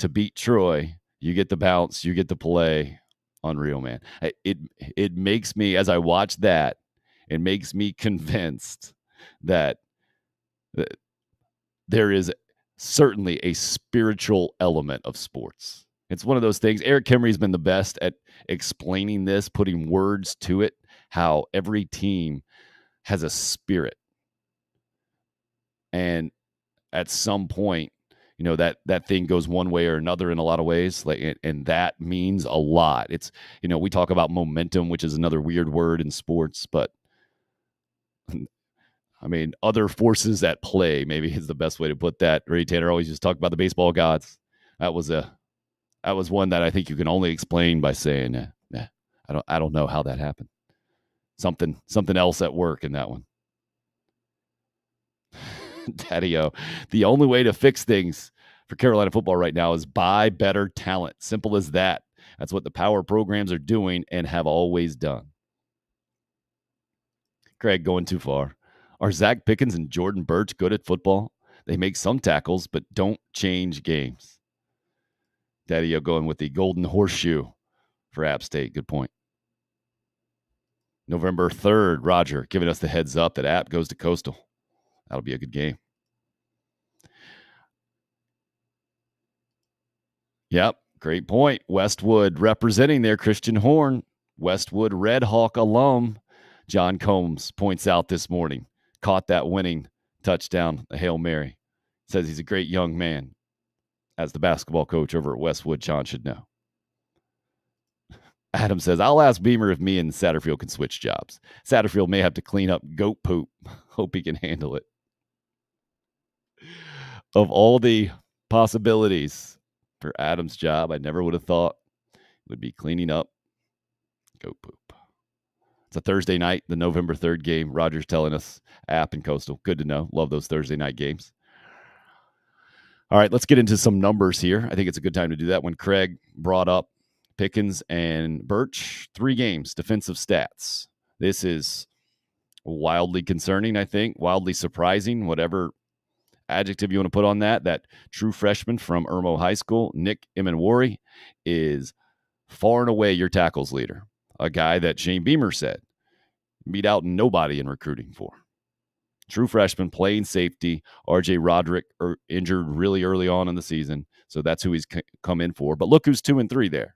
to beat Troy. You get the bounce, you get the play. Unreal, man. It makes me, as I watch that, it makes me convinced that there is certainly a spiritual element of sports. It's one of those things. Eric Kimrey's been the best at explaining this, putting words to it, how every team has a spirit. And at some point, you know, that thing goes one way or another in a lot of ways, and that means a lot. It's, you know, we talk about momentum, which is another weird word in sports, but I mean, other forces at play, maybe is the best way to put that. Ray Tanner always just talked about the baseball gods. That was one that I think you can only explain by saying, I don't know how that happened. Something else at work in that one. Daddy-o, the only way to fix things for Carolina football right now is buy better talent. Simple as that. That's what the power programs are doing and have always done. Craig, going too far. Are Zach Pickens and Jordan Birch good at football? They make some tackles, but don't change games. Daddy-o going with the golden horseshoe for App State. Good point. November 3rd, Roger giving us the heads up that App goes to Coastal. That'll be a good game. Yep, great point. Westwood representing there, Christian Horn, Westwood Red Hawk alum, John Combs points out this morning, caught that winning touchdown, a Hail Mary. Says he's a great young man. As the basketball coach over at Westwood, John should know. Adam says, I'll ask Beamer if me and Satterfield can switch jobs. Satterfield may have to clean up goat poop. Hope he can handle it. Of all the possibilities for Adam's job, I never would have thought would be cleaning up goat poop. It's a Thursday night, the November 3rd game. Roger's telling us, App and Coastal. Good to know. Love those Thursday night games. All right, let's get into some numbers here. I think it's a good time to do that. When Craig brought up Pickens and Birch, 3 games, defensive stats. This is wildly concerning, I think, wildly surprising, whatever adjective you want to put on that. That true freshman from Irmo High School, Nick Emenwari, is far and away your tackles leader. A guy that Shane Beamer said beat out nobody in recruiting for. True freshman, playing safety. R.J. Roderick injured really early on in the season, so that's who he's come in for. But look who's 2 and 3 there.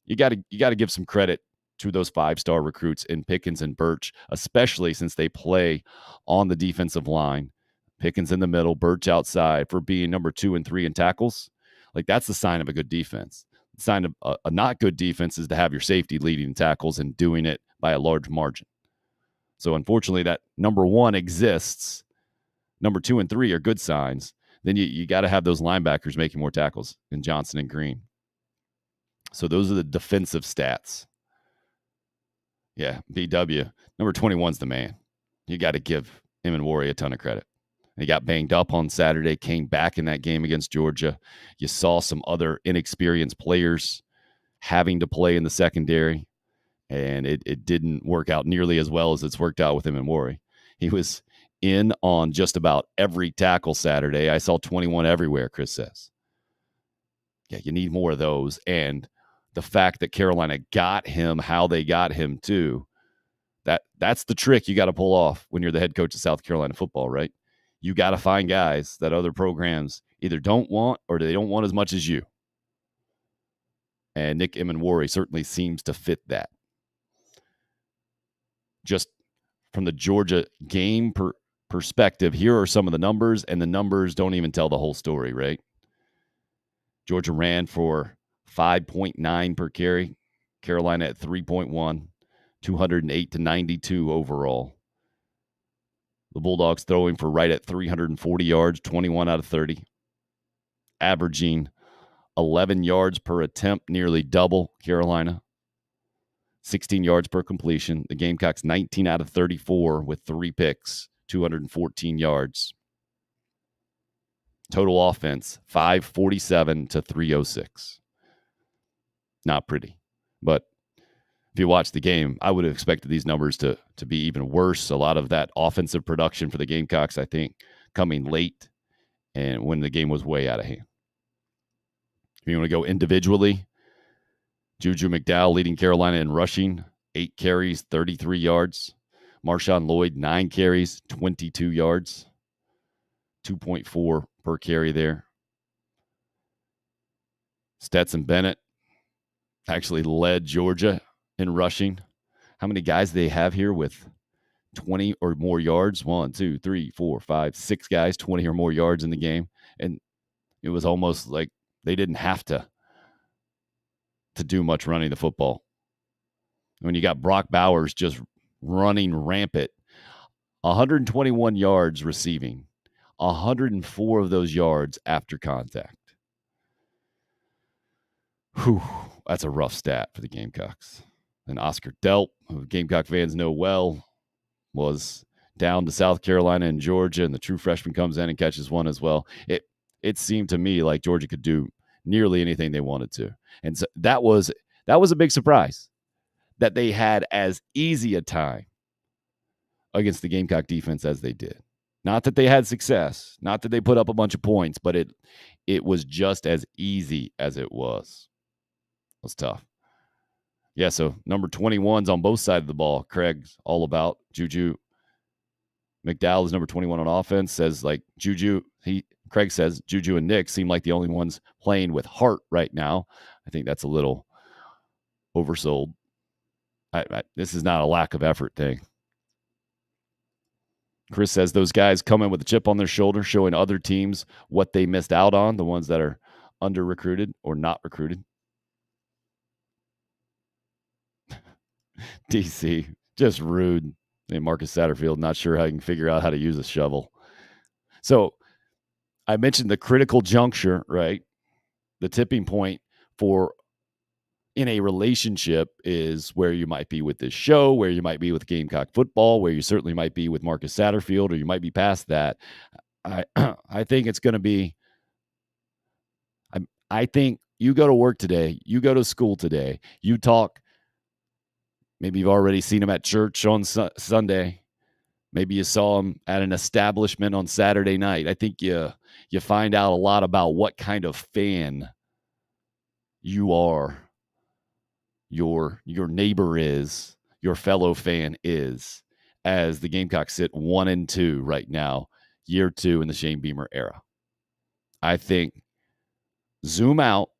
You got to give some credit to those 5-star recruits in Pickens and Birch, especially since they play on the defensive line. Pickens in the middle, Birch outside, for being number 2 and 3 in tackles. Like, that's the sign of a good defense. The sign of a not good defense is to have your safety leading tackles and doing it by a large margin. So unfortunately, that number 1 exists. Number 2 and 3 are good signs. Then you got to have those linebackers making more tackles in Johnson and Green. So those are the defensive stats. Yeah, BW. Number 21's the man. You got to give him and Warrior a ton of credit. He got banged up on Saturday, came back in that game against Georgia. You saw some other inexperienced players having to play in the secondary, and it didn't work out nearly as well as it's worked out with him and Warrior. He was in on just about every tackle Saturday. I saw 21 everywhere, Chris says. Yeah, you need more of those. And the fact that Carolina got him how they got him too, that's the trick you got to pull off when you're the head coach of South Carolina football, right? You got to find guys that other programs either don't want or they don't want as much as you. And Nick Emenwari certainly seems to fit that. Just from the Georgia game perspective, here are some of the numbers, and the numbers don't even tell the whole story, right? Georgia ran for 5.9 per carry. Carolina at 3.1, 208 to 92 overall. The Bulldogs throwing for right at 340 yards, 21 out of 30. Averaging 11 yards per attempt, nearly double Carolina. 16 yards per completion. The Gamecocks 19 out of 34 with 3 picks, 214 yards. Total offense, 547 to 306. Not pretty. But if you watch the game, I would have expected these numbers to be even worse. A lot of that offensive production for the Gamecocks, I think, coming late and when the game was way out of hand. If you want to go individually, Juju McDowell leading Carolina in rushing, 8 carries, 33 yards. Marshawn Lloyd, 9 carries, 22 yards. 2.4 per carry there. Stetson Bennett actually led Georgia in rushing. How many guys do they have here with 20 or more yards? 1, 2, 3, 4, 5, 6 guys, 20 or more yards in the game. And it was almost like they didn't have to do much running the football. When you got Brock Bowers just running rampant, 121 yards receiving, 104 of those yards after contact. Whew, that's a rough stat for the Gamecocks. And Oscar Delp, who Gamecock fans know well, was down to South Carolina and Georgia, and the true freshman comes in and catches one as well. It seemed to me like Georgia could do nearly anything they wanted to. And so that was a big surprise that they had as easy a time against the Gamecock defense as they did. Not that they had success, not that they put up a bunch of points, but it was just as easy as it was. It was tough. Yeah, so number 21's on both sides of the ball. Craig's all about Juju. McDowell is number 21 on offense. Says, like, Juju, Craig says Juju and Nick seem like the only ones playing with heart right now. I think that's a little oversold. This is not a lack of effort thing. Chris says those guys come in with a chip on their shoulder, showing other teams what they missed out on, the ones that are under-recruited or not recruited. DC, just rude. And Marcus Satterfield, not sure how you can figure out how to use a shovel. So I mentioned the critical juncture, right? The tipping point for in a relationship is where you might be with this show, where you might be with Gamecock football, where you certainly might be with Marcus Satterfield, or you might be past that. I think it's going to be, I think you go to work today, you go to school today, you talk, maybe you've already seen him at church on Sunday. Maybe you saw him at an establishment on Saturday night. I think you find out a lot about what kind of fan you are, your neighbor is, your fellow fan is, as the Gamecocks sit 1-2 right now, year 2 in the Shane Beamer era. I think zoom out.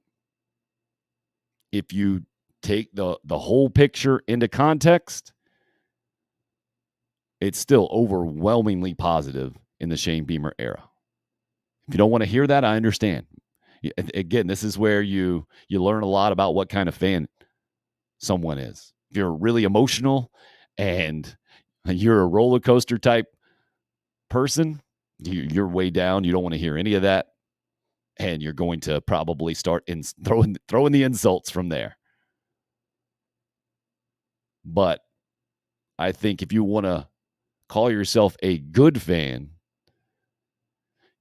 If you take the whole picture into context, it's still overwhelmingly positive in the Shane Beamer era. If you don't want to hear that, I understand. Again, this is where you learn a lot about what kind of fan someone is. If you're really emotional and you're a roller coaster type person, you're way down. You don't want to hear any of that. And you're going to probably start throwing the insults from there. But I think if you want to call yourself a good fan,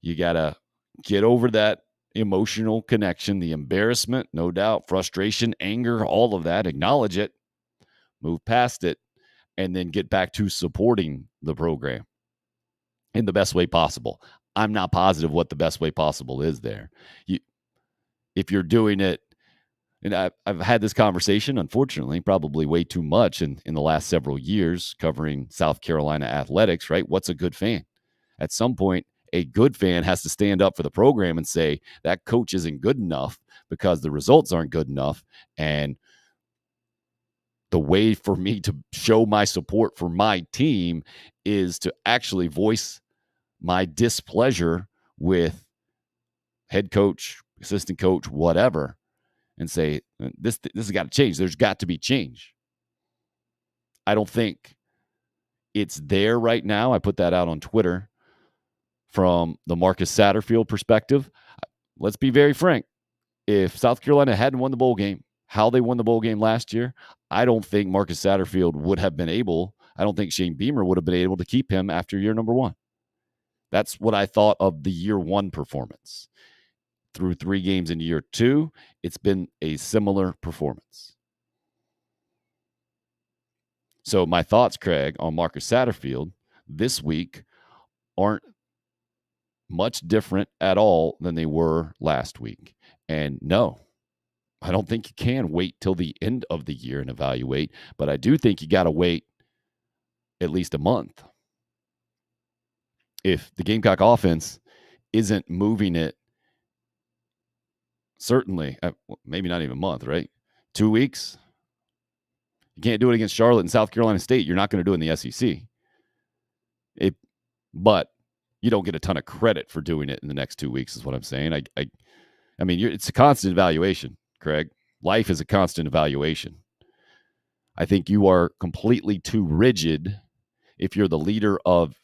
you got to get over that emotional connection, the embarrassment, no doubt, frustration, anger, all of that, acknowledge it, move past it, and then get back to supporting the program in the best way possible. I'm not positive what the best way possible is there. If you're doing it, and I've had this conversation, unfortunately, probably way too much in the last several years covering South Carolina athletics, right? What's a good fan? At some point, a good fan has to stand up for the program and say that coach isn't good enough because the results aren't good enough. And the way for me to show my support for my team is to actually voice my displeasure with head coach, assistant coach, whatever, and say, this has got to change. There's got to be change. I don't think it's there right now. I put that out on Twitter from the Marcus Satterfield perspective. Let's be very frank. If South Carolina hadn't won the bowl game, how they won the bowl game last year, I don't think Marcus Satterfield would have been able, I don't think Shane Beamer would have been able to keep him after year number 1. That's what I thought of the year 1 performance. Through 3 games in year 2, it's been a similar performance. So my thoughts, Craig, on Marcus Satterfield this week aren't much different at all than they were last week. And no, I don't think you can wait till the end of the year and evaluate, but I do think you got to wait at least a month. If the Gamecock offense isn't moving it, certainly, maybe not even a month, right? 2 weeks. You can't do it against Charlotte and South Carolina State. You're not going to do it in the SEC. But you don't get a ton of credit for doing it in the next 2 weeks is what I'm saying. I mean, it's a constant evaluation, Craig. Life is a constant evaluation. I think you are completely too rigid if you're the leader of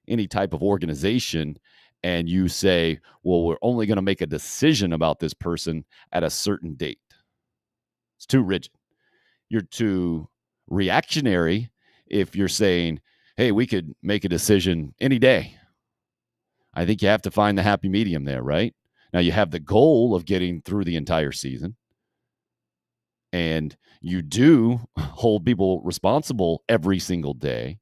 any type of organization and you say, well, we're only going to make a decision about this person at a certain date. It's too rigid. You're too reactionary if you're saying, hey, we could make a decision any day. I think you have to find the happy medium there, right? Now, you have the goal of getting through the entire season, and you do hold people responsible every single day,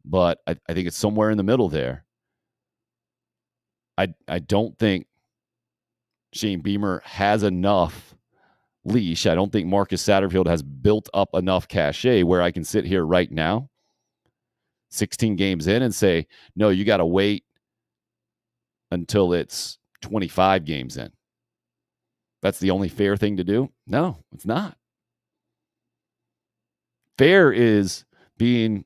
but I think it's somewhere in the middle there. I don't think Shane Beamer has enough leash. I don't think Marcus Satterfield has built up enough cachet where I can sit here right now, 16 games in, and say, no, you got to wait until it's 25 games in. That's the only fair thing to do? No, it's not. Fair is being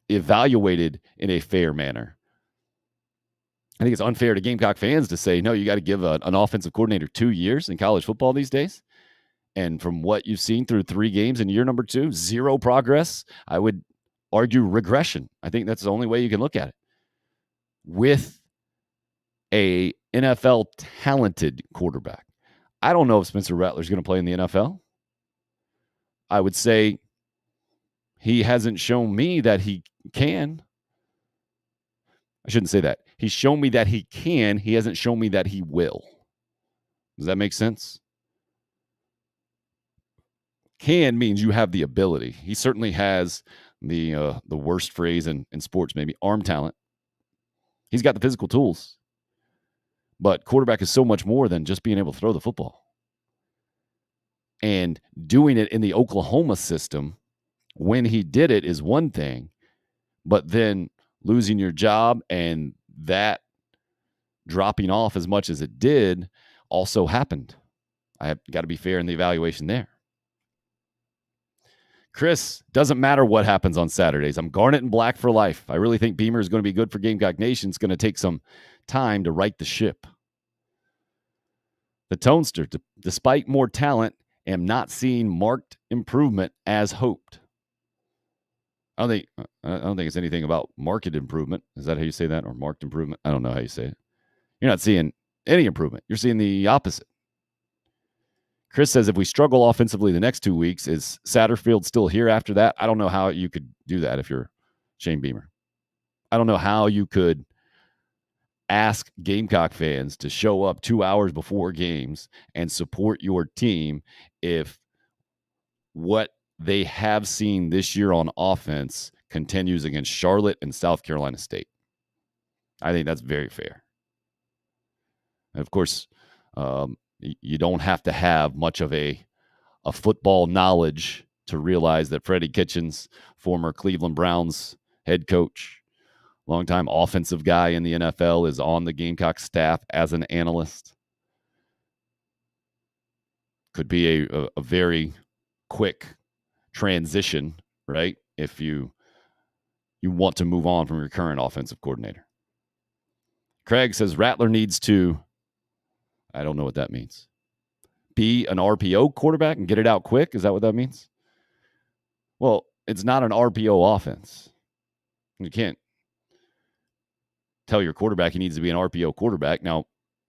evaluated in a fair manner. I think it's unfair to Gamecock fans to say, no, you got to give an offensive coordinator 2 years in college football these days. And from what you've seen through 3 games in year number 2, 0 progress. I would argue regression. I think that's the only way you can look at it. With a NFL talented quarterback. I don't know if Spencer Rattler is going to play in the NFL. I would say he hasn't shown me that he can. I shouldn't say that. He's shown me that he can. He hasn't shown me that he will. Does that make sense? Can means you have the ability. He certainly has the worst phrase in sports, maybe arm talent. He's got the physical tools. But quarterback is so much more than just being able to throw the football. And doing it in the Oklahoma system, when he did it, is one thing. But then losing your job and that dropping off as much as it did also happened. I have got to be fair in the evaluation there. Chris, doesn't matter what happens on Saturdays. I'm Garnet and Black for life. I really think Beamer is going to be good for Gamecock Nation. It's going to take some time to right the ship. The Tonester, despite more talent, am not seeing marked improvement as hoped. I don't think it's anything about market improvement. Is that how you say that? Or marked improvement? I don't know how you say it. You're not seeing any improvement. You're seeing the opposite. Chris says if we struggle offensively the next 2 weeks, is Satterfield still here after that? I don't know how you could do that if you're Shane Beamer. I don't know how you could ask Gamecock fans to show up 2 hours before games and support your team if what they have seen this year on offense continues against Charlotte and South Carolina State. I think that's very fair. And of course, you don't have to have much of a football knowledge to realize that Freddie Kitchens, former Cleveland Browns head coach, longtime offensive guy in the NFL, is on the Gamecock staff as an analyst. Could be a very quick transition, right? If you want to move on from your current offensive coordinator. Craig says Rattler needs to, I don't know what that means, be an RPO quarterback and get it out quick. Is that what that means? Well, it's not an RPO offense. You can't tell your quarterback he needs to be an RPO quarterback. Now,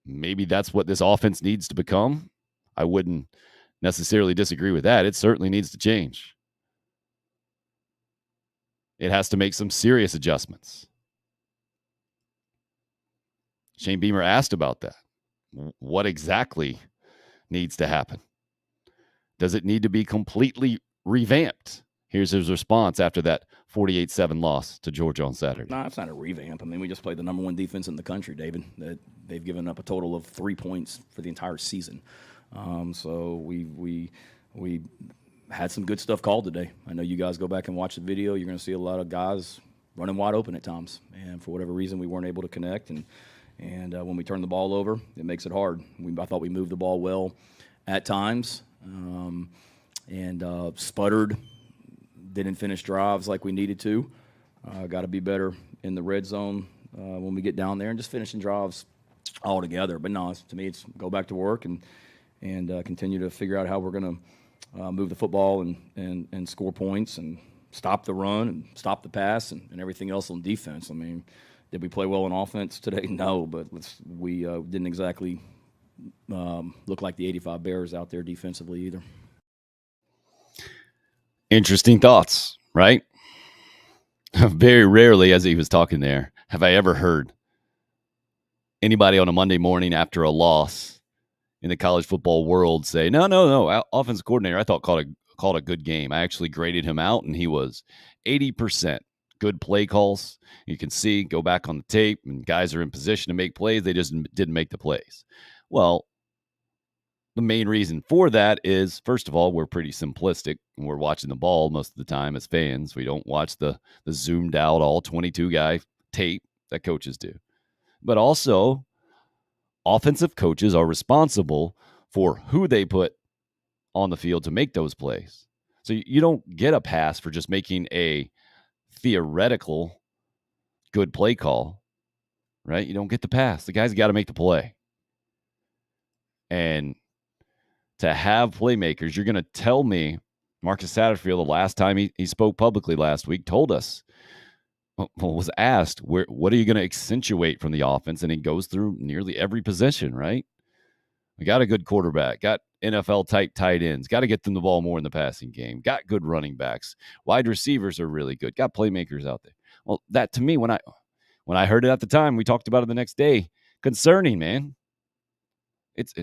maybe that's what this offense needs to become. I wouldn't necessarily disagree with that. It certainly needs to change. It has to make some serious adjustments. Shane Beamer asked about that. What exactly needs to happen? Does it need to be completely revamped? Here's his response after that 48-7 loss to Georgia on Saturday.
No, it's not a revamp. I mean, we just played the number 1 defense in the country, David. That they've given up a total of 3 points for the entire season. So we had some good stuff called today. I know you guys go back and watch the video. You're going to see a lot of guys running wide open at times. And for whatever reason, we weren't able to connect. And when we turn the ball over, it makes it hard. I thought we moved the ball well at times and sputtered, didn't finish drives like we needed to. Got to be better in the red zone when we get down there and just finishing drives all together. But no, to me, it's go back to work and continue to figure out how we're going to move the football and score points and stop the run and stop the pass and everything else on defense. I mean, did we play well on offense today? No, but we didn't exactly look like the 85 Bears out there defensively either.
Interesting thoughts, right? Very rarely, as he was talking there, have I ever heard anybody on a Monday morning after a loss in the college football world say, no, offensive coordinator, I thought called a good game. I actually graded him out, and he was 80%. Good play calls. You can see, go back on the tape, and guys are in position to make plays. They just didn't make the plays. Well, the main reason for that is, first of all, we're pretty simplistic. We're watching the ball most of the time as fans. We don't watch the zoomed out all 22 guy tape that coaches do. But also, offensive coaches are responsible for who they put on the field to make those plays. So you don't get a pass for just making a theoretical good play call, right? You don't get the pass. The guy's got to make the play. And to have playmakers, you're going to tell me Marcus Satterfield, the last time he spoke publicly last week, told us, was asked, what are you going to accentuate from the offense? And he goes through nearly every position, right? We got a good quarterback, got NFL-type tight ends, got to get them the ball more in the passing game, got good running backs, wide receivers are really good, got playmakers out there. Well, that to me, when I heard it at the time, we talked about it the next day, concerning, man. It's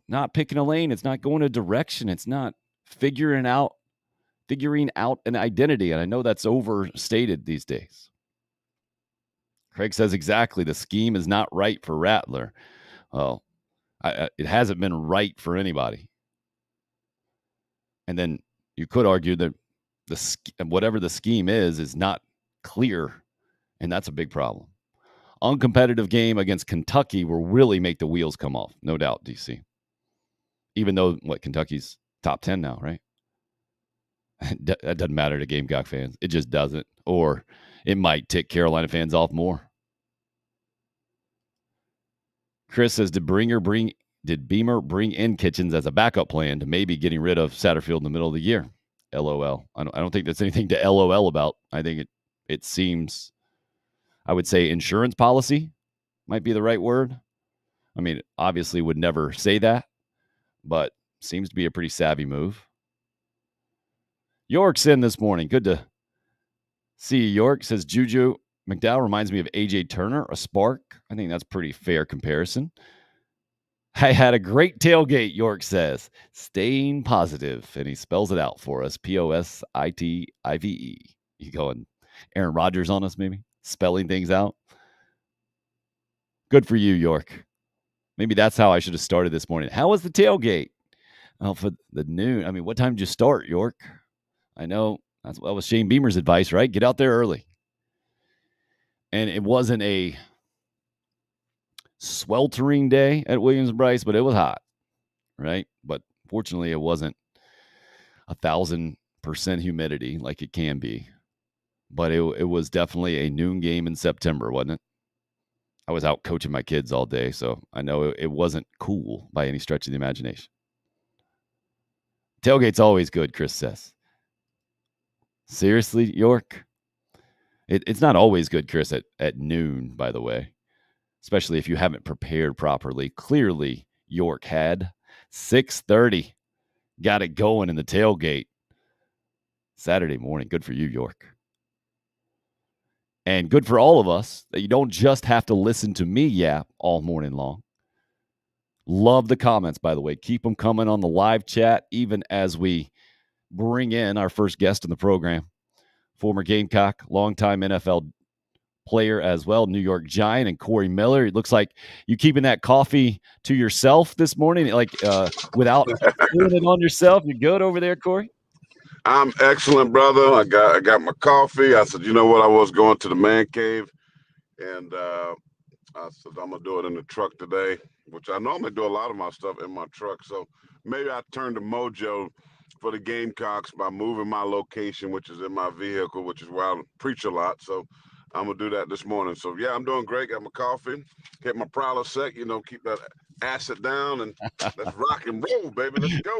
not picking a lane. It's not going a direction. It's not figuring out an identity. And I know that's overstated these days. Craig says exactly. The scheme is not right for Rattler. Well, it hasn't been right for anybody. And then you could argue that whatever the scheme is not clear. And that's a big problem. Uncompetitive game against Kentucky will really make the wheels come off. No doubt, DC. Even though, Kentucky's top 10 now, right? That doesn't matter to Gamecock fans. It just doesn't. Or it might tick Carolina fans off more. Chris says, did Beamer bring in Kitchens as a backup plan to maybe getting rid of Satterfield in the middle of the year? LOL. I don't think there's anything to LOL about. I think it seems, I would say insurance policy might be the right word. I mean, obviously would never say that, but seems to be a pretty savvy move. York's in this morning. Good to see you, York. Says Juju McDowell reminds me of A.J. Turner, a spark. I think that's a pretty fair comparison. I had a great tailgate, York says. Staying positive. And he spells it out for us. Positive. You going Aaron Rodgers on us, maybe? Spelling things out. Good for you, York. Maybe that's how I should have started this morning. How was the tailgate? Oh, for the noon. I mean, what time did you start, York? I know that was Shane Beamer's advice, right? Get out there early. And it wasn't a sweltering day at Williams-Brice, but it was hot, right? But fortunately, it wasn't 1,000% humidity like it can be. But it was definitely a noon game in September, wasn't it? I was out coaching my kids all day, so I know it wasn't cool by any stretch of the imagination. Tailgate's always good, Chris says. Seriously, York? It's not always good, Chris, at noon, by the way, especially if you haven't prepared properly. Clearly, York had 6:30. Got it going in the tailgate. Saturday morning. Good for you, York. And good for all of us that you don't just have to listen to me yap all morning long. Love the comments, by the way. Keep them coming on the live chat, even as we bring in our first guest in the program. Former Gamecock, longtime NFL player as well, New York Giant, and Corey Miller. It looks like you keeping that coffee to yourself this morning, without putting it on yourself. You good over there, Corey?
I'm excellent, brother. I got my coffee. I said, you know what? I was going to the man cave, and I said I'm gonna do it in the truck today, which I normally do a lot of my stuff in my truck. So maybe I turned the mojo for the Gamecocks by moving my location, which is in my vehicle, which is where I preach a lot. So I'm gonna do that this morning. So yeah, I'm doing great. Got my coffee, hit my Prilosec, keep that acid down, and let's rock and roll, baby. Let's go.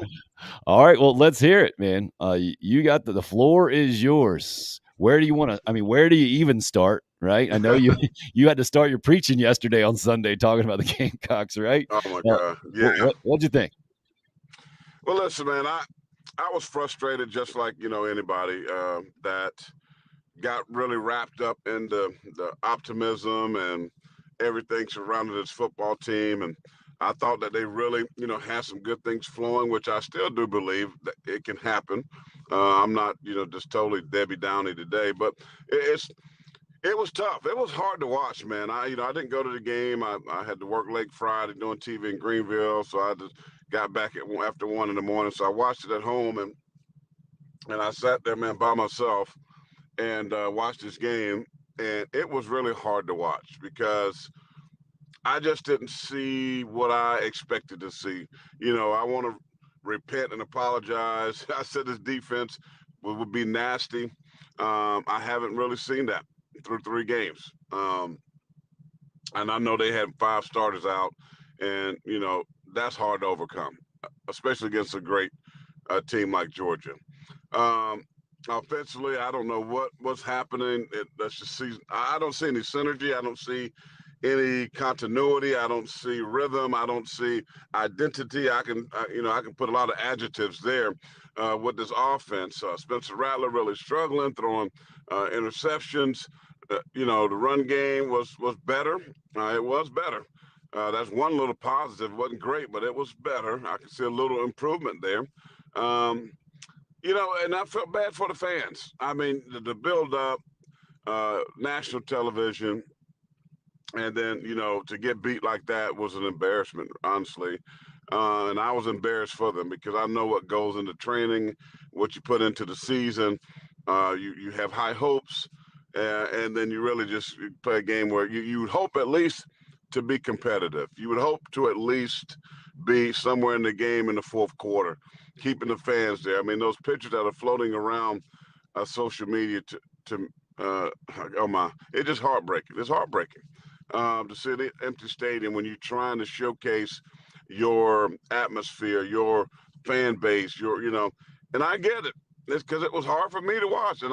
All right, well, let's hear it, man. You got the floor is yours. Where do you want to? I mean, where do you even start? Right? I know you had to start your preaching yesterday on Sunday talking about the Gamecocks, right?
Oh my God, yeah.
What'd you think?
Well, listen, man, I was frustrated just like anybody that got really wrapped up in the optimism and everything surrounding this football team, and I thought that they really had some good things flowing, which I still do believe that it can happen. I'm not just totally Debbie Downey today, but it was tough. It was hard to watch, man. I didn't go to the game. I had to work late Friday doing TV in Greenville, so I just got back after 1 a.m. So I watched it at home, and I sat there, man, by myself and watched this game, and it was really hard to watch because I just didn't see what I expected to see. I want to repent and apologize. I said this defense would be nasty. I haven't really seen that through 3 games. And I know they had 5 starters out, and, that's hard to overcome, especially against a great team like Georgia. Offensively, I don't know what's happening. That's just season. I don't see any synergy. I don't see any continuity. I don't see rhythm. I don't see identity. I can put a lot of adjectives there with this offense. Spencer Rattler really struggling, throwing interceptions. The run game was better. It was better. That's one little positive. It wasn't great, but it was better. I can see a little improvement there. And I felt bad for the fans. I mean, the build up, national television, and then, to get beat like that was an embarrassment, honestly. And I was embarrassed for them because I know what goes into training, what you put into the season. You have high hopes, and then you really just play a game where you would hope at least to be competitive. You would hope to at least be somewhere in the game in the fourth quarter, keeping the fans there. I mean, those pictures that are floating around social media it's just heartbreaking. It's heartbreaking to see the empty stadium when you're trying to showcase your atmosphere, your fan base, and I get it. It's because it was hard for me to watch. And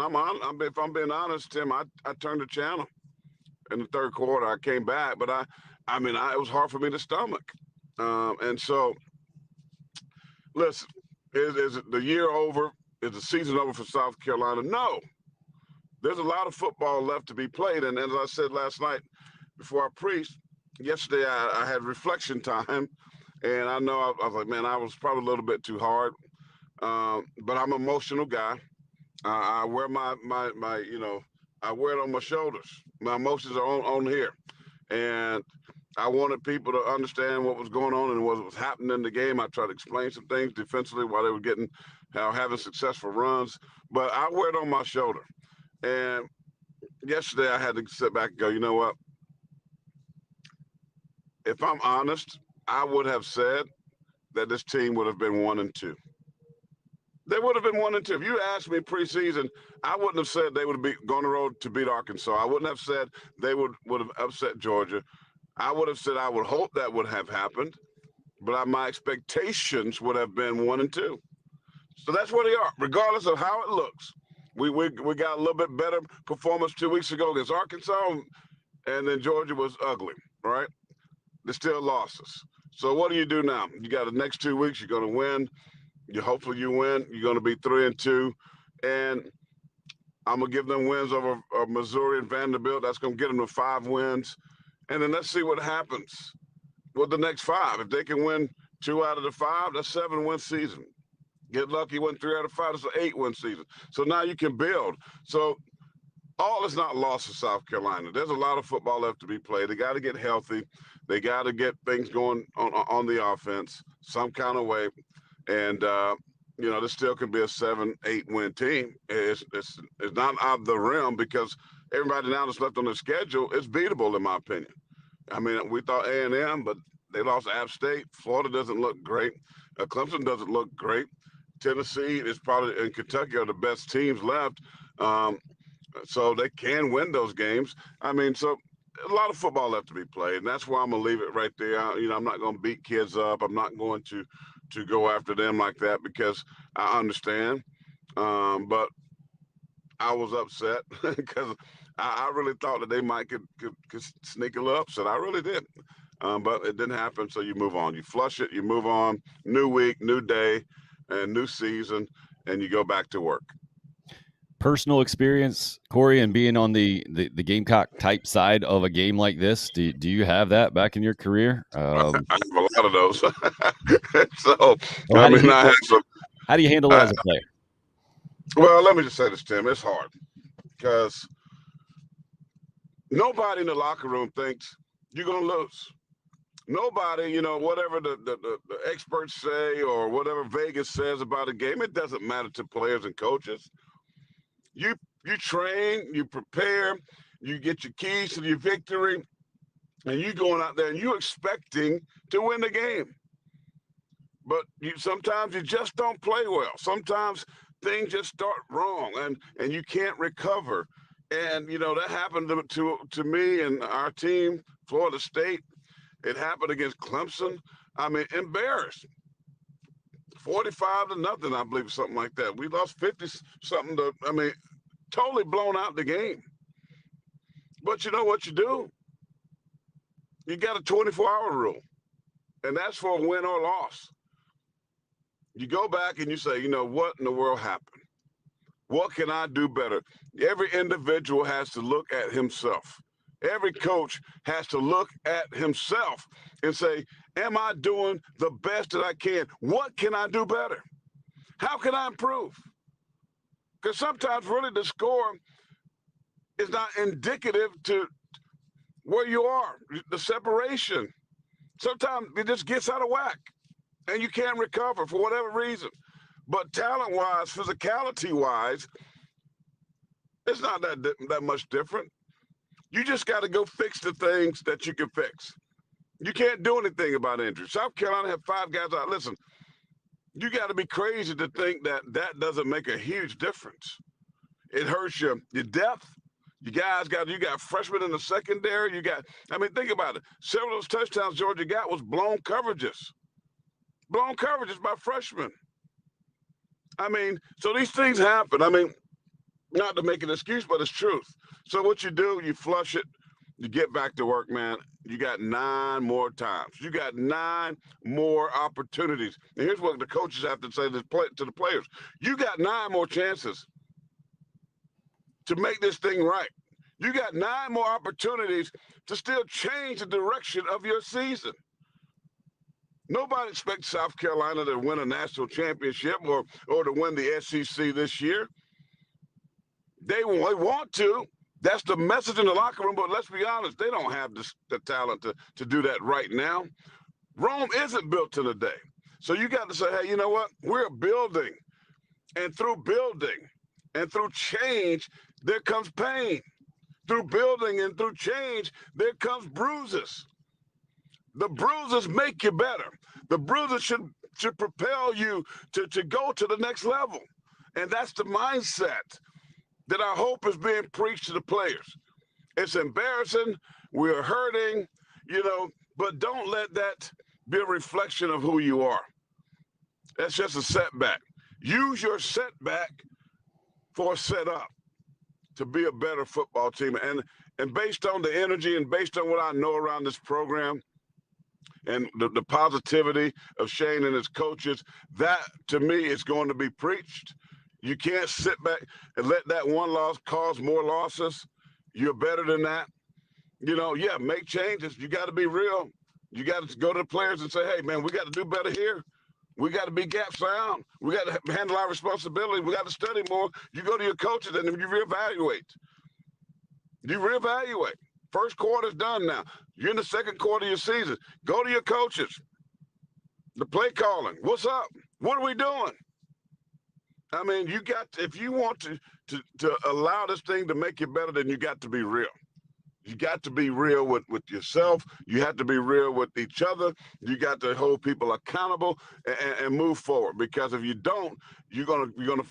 if I'm being honest, Tim, I turned the channel in the third quarter. I came back, but it was hard for me to stomach. And so, listen, is the year over? Is the season over for South Carolina? No. There's a lot of football left to be played. And as I said last night before I preached, yesterday I had reflection time. And I know I was like, man, I was probably a little bit too hard. But I'm an emotional guy. I wear I wear it on my shoulders. My emotions are on here. And I wanted people to understand what was going on and what was happening in the game. I tried to explain some things defensively while they were having successful runs. But I wear it on my shoulder. And yesterday I had to sit back and go, you know what? If I'm honest, I would have said that this team would have been 1-2. They would have been 1-2. If you asked me preseason, I wouldn't have said they would be on the road to beat Arkansas. I wouldn't have said they would have upset Georgia. I would have said I would hope that would have happened, but my expectations would have been 1-2. So that's where they are, regardless of how it looks. We got a little bit better performance 2 weeks ago against Arkansas, and then Georgia was ugly, right? They still losses. So what do you do now? You got the next 2 weeks. You're going to win. Hopefully you win. You're going to be 3-2, and I'm going to give them wins over Missouri and Vanderbilt. That's going to get them to 5 wins. And then let's see what happens with the next 5. If they can win 2 out of the 5, that's 7-win season. Get lucky, win 3 out of 5, that's an 8-win season. So now you can build. So all is not lost for South Carolina. There's a lot of football left to be played. They got to get healthy. They got to get things going on the offense some kind of way. And, this still can be a 7-8-win team. It's not out of the realm because everybody now that's left on the schedule is beatable, in my opinion. I mean, we thought A&M, but they lost App State. Florida doesn't look great. Clemson doesn't look great. Tennessee is probably, and Kentucky are the best teams left. So they can win those games. I mean, so a lot of football left to be played, and that's why I'm going to leave it right there. I'm not going to beat kids up. I'm not going to go after them like that because I understand. But I was upset because I really thought that they might could sneak a little upset. I really did. But it didn't happen, so you move on. You flush it, you move on. New week, new day, and new season, and you go back to work.
Personal experience, Corey, and being on the Gamecock type side of a game like this, do you have that back in your career?
I have a lot of those. So,
how do you handle that as a player?
Well, let me just say this, Tim. It's hard because nobody in the locker room thinks you're going to lose. Nobody, whatever the experts say or whatever Vegas says about a game, it doesn't matter to players and coaches. You train, you prepare, you get your keys to your victory, and you going out there and you expecting to win the game. But sometimes you just don't play well. Sometimes things just start wrong, and you can't recover. And that happened to me and our team, Florida State. It happened against Clemson. I mean, embarrassed. 45-0, I believe, something like that. We lost 50-something totally blown out the game. But you know what you do? You got a 24-hour rule, and that's for a win or loss. You go back and you say, what in the world happened? What can I do better? Every individual has to look at himself. Every coach has to look at himself and say, am I doing the best that I can? What can I do better? How can I improve? Because sometimes really the score is not indicative to where you are, the separation. Sometimes it just gets out of whack and you can't recover for whatever reason. But talent-wise, physicality-wise, it's not that much different. You just got to go fix the things that you can fix. You can't do anything about injury. South Carolina had 5 guys out. Listen, you got to be crazy to think that doesn't make a huge difference. It hurts your depth. You got freshmen in the secondary. Think about it. Several of those touchdowns Georgia got was blown coverages. Blown coverages by freshmen. So these things happen. Not to make an excuse, but it's truth. So what you do, you flush it, you get back to work, man. You got 9 more times. You got 9 more opportunities. And here's what the coaches have to say to the players. You got 9 more chances to make this thing right. You got 9 more opportunities to still change the direction of your season. Nobody expects South Carolina to win a national championship or to win the SEC this year. They want to. That's the message in the locker room, but let's be honest, they don't have the talent to do that right now. Rome isn't built in a day. So you got to say, hey, you know what? We're building. And through building and through change, there comes pain. Through building and through change, there comes bruises. The bruises make you better. The bruises should propel you to go to the next level. And that's the mindset that I hope is being preached to the players. It's embarrassing. We're hurting, but don't let that be a reflection of who you are. That's just a setback. Use your setback for a setup to be a better football team. And based on the energy and based on what I know around this program and the positivity of Shane and his coaches, that to me is going to be preached. You can't sit back and let that one loss cause more losses. You're better than that. Make changes. You got to be real. You got to go to the players and say, hey, man, we got to do better here. We got to be gap sound. We got to handle our responsibility. We got to study more. You go to your coaches and you reevaluate. First quarter's done now. You're in the second quarter of your season. Go to your coaches. The play calling. What's up? What are we doing? If you want to allow this thing to make you better, then you got to be real. You got to be real with yourself. You have to be real with each other. You got to hold people accountable and move forward. Because if you don't, you're gonna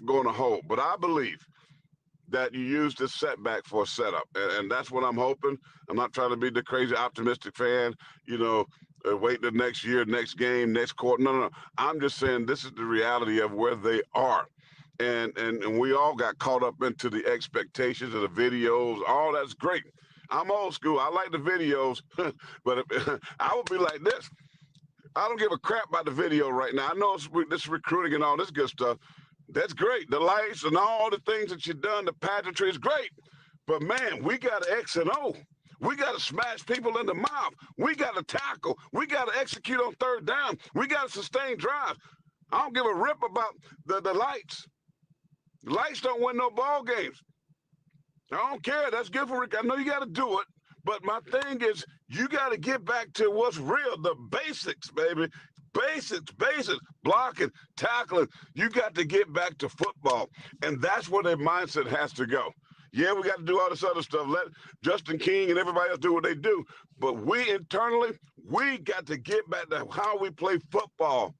go in a hole. But I believe that you use this setback for a setup, and that's what I'm hoping. I'm not trying to be the crazy optimistic fan. Wait the next year, next game, next quarter. No. I'm just saying this is the reality of where they are. And we all got caught up into the expectations of the videos. All that's great. I'm old school. I like the videos, but I would be like this. I don't give a crap about the video right now. I know this recruiting and all this good stuff. That's great. The lights and all the things that you've done, the pageantry is great. But, man, we got to X and O. We got to smash people in the mouth. We got to tackle. We got to execute on third down. We got to sustain drives. I don't give a rip about the lights. The lights don't win no ball games. I don't care. That's good for Rick. I know you got to do it. But my thing is you got to get back to what's real, the basics, baby. Basics, blocking, tackling. You got to get back to football. And that's where their mindset has to go. Yeah, we got to do all this other stuff. Let Justin King and everybody else do what they do. But we internally, we got to get back to how we play football.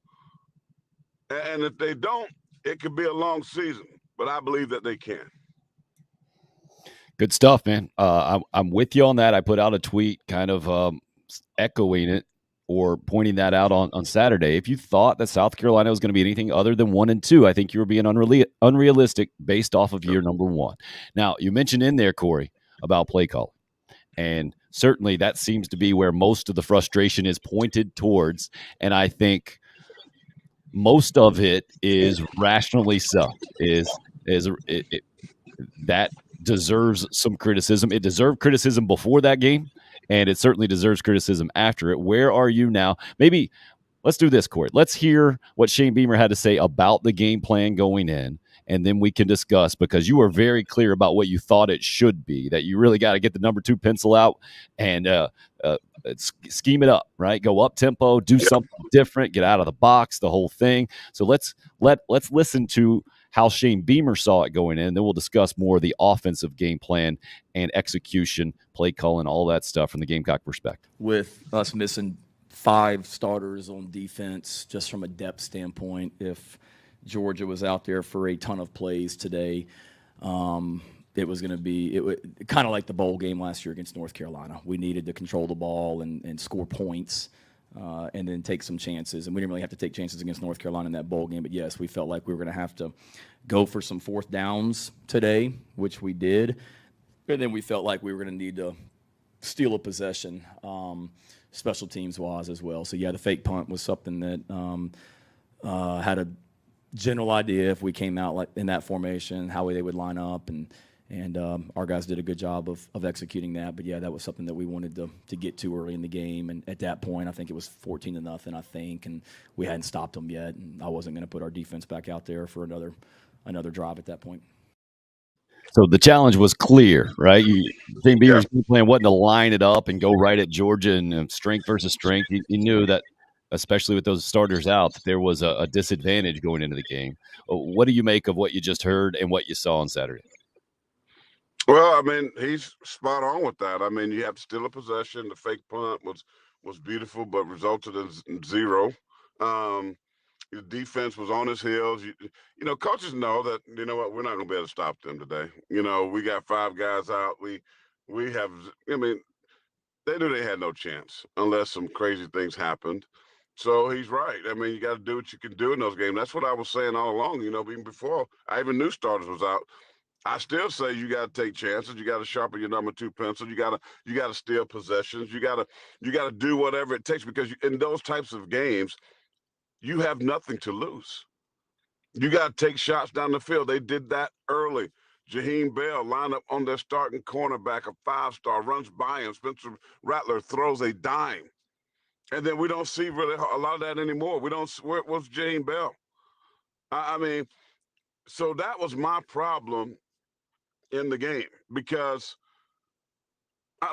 And if they don't, it could be a long season. But I believe that they can.
Good stuff, man. I'm with you on that. I put out a tweet kind of echoing it or pointing that out on Saturday. If you thought that South Carolina was going to be anything other than 1-2, I think you were being unrealistic based off of year number one. Now, you mentioned in there, Corey, about play calling. And certainly that seems to be where most of the frustration is pointed towards. And I think most of it is rationally so. That deserves some criticism. It deserved criticism before that game, and it certainly deserves criticism after it. Where are you now? Maybe let's do this, Court. Let's hear what Shane Beamer had to say about the game plan going in, and then we can discuss, because you were very clear about what you thought it should be, that you really got to get the number 2 pencil out and scheme it up, right? Go up tempo, do something different, get out of the box, the whole thing. So let's listen to how Shane Beamer saw it going in, and then we'll discuss more of the offensive game plan and execution, play calling, all that stuff from the Gamecock perspective.
With us missing 5 starters on defense, just from a depth standpoint, if Georgia was out there for a ton of plays today, it was going to be kind of like the bowl game last year against North Carolina. We needed to control the ball and score points and then take some chances. And we didn't really have to take chances against North Carolina in that bowl game. But, yes, we felt like we were going to have to go for some 4th downs today, which we did. And then we felt like we were going to need to steal a possession special teams-wise as well. So, yeah, the fake punt was something that had a general idea if we came out like in that formation, how they would line up, and our guys did a good job of executing that. But yeah, that was something that we wanted to get to early in the game. And at that point, I think it was 14-0, I think, and we hadn't stopped them yet. And I wasn't going to put our defense back out there for another drive at that point.
So the challenge was clear, right? Shane Beamer's plan wasn't to line it up and go right at Georgia and strength versus strength. He knew that, especially with those starters out, that there was a disadvantage going into the game. What do you make of what you just heard and what you saw on Saturday?
Well, I mean, he's spot on with that. I mean, you have to steal a possession. The fake punt was beautiful, but resulted in 0. The defense was on his heels. You know, coaches know that, you know what, we're not going to be able to stop them today. You know, we got 5 guys out. We have, I mean, they knew they had no chance unless some crazy things happened. So he's right. I mean, you got to do what you can do in those games. That's what I was saying all along, you know, even before I even knew starters was out. I still say you got to take chances. You got to sharpen your number 2 pencil. You got to steal possessions. You got to do whatever it takes, because in those types of games, you have nothing to lose. You got to take shots down the field. They did that early. Jaheim Bell lined up on their starting cornerback, a 5-star, runs by him. Spencer Rattler throws a dime. And then we don't see really a lot of that anymore. We don't. What's Jaheim Bell? I mean, so that was my problem in the game, because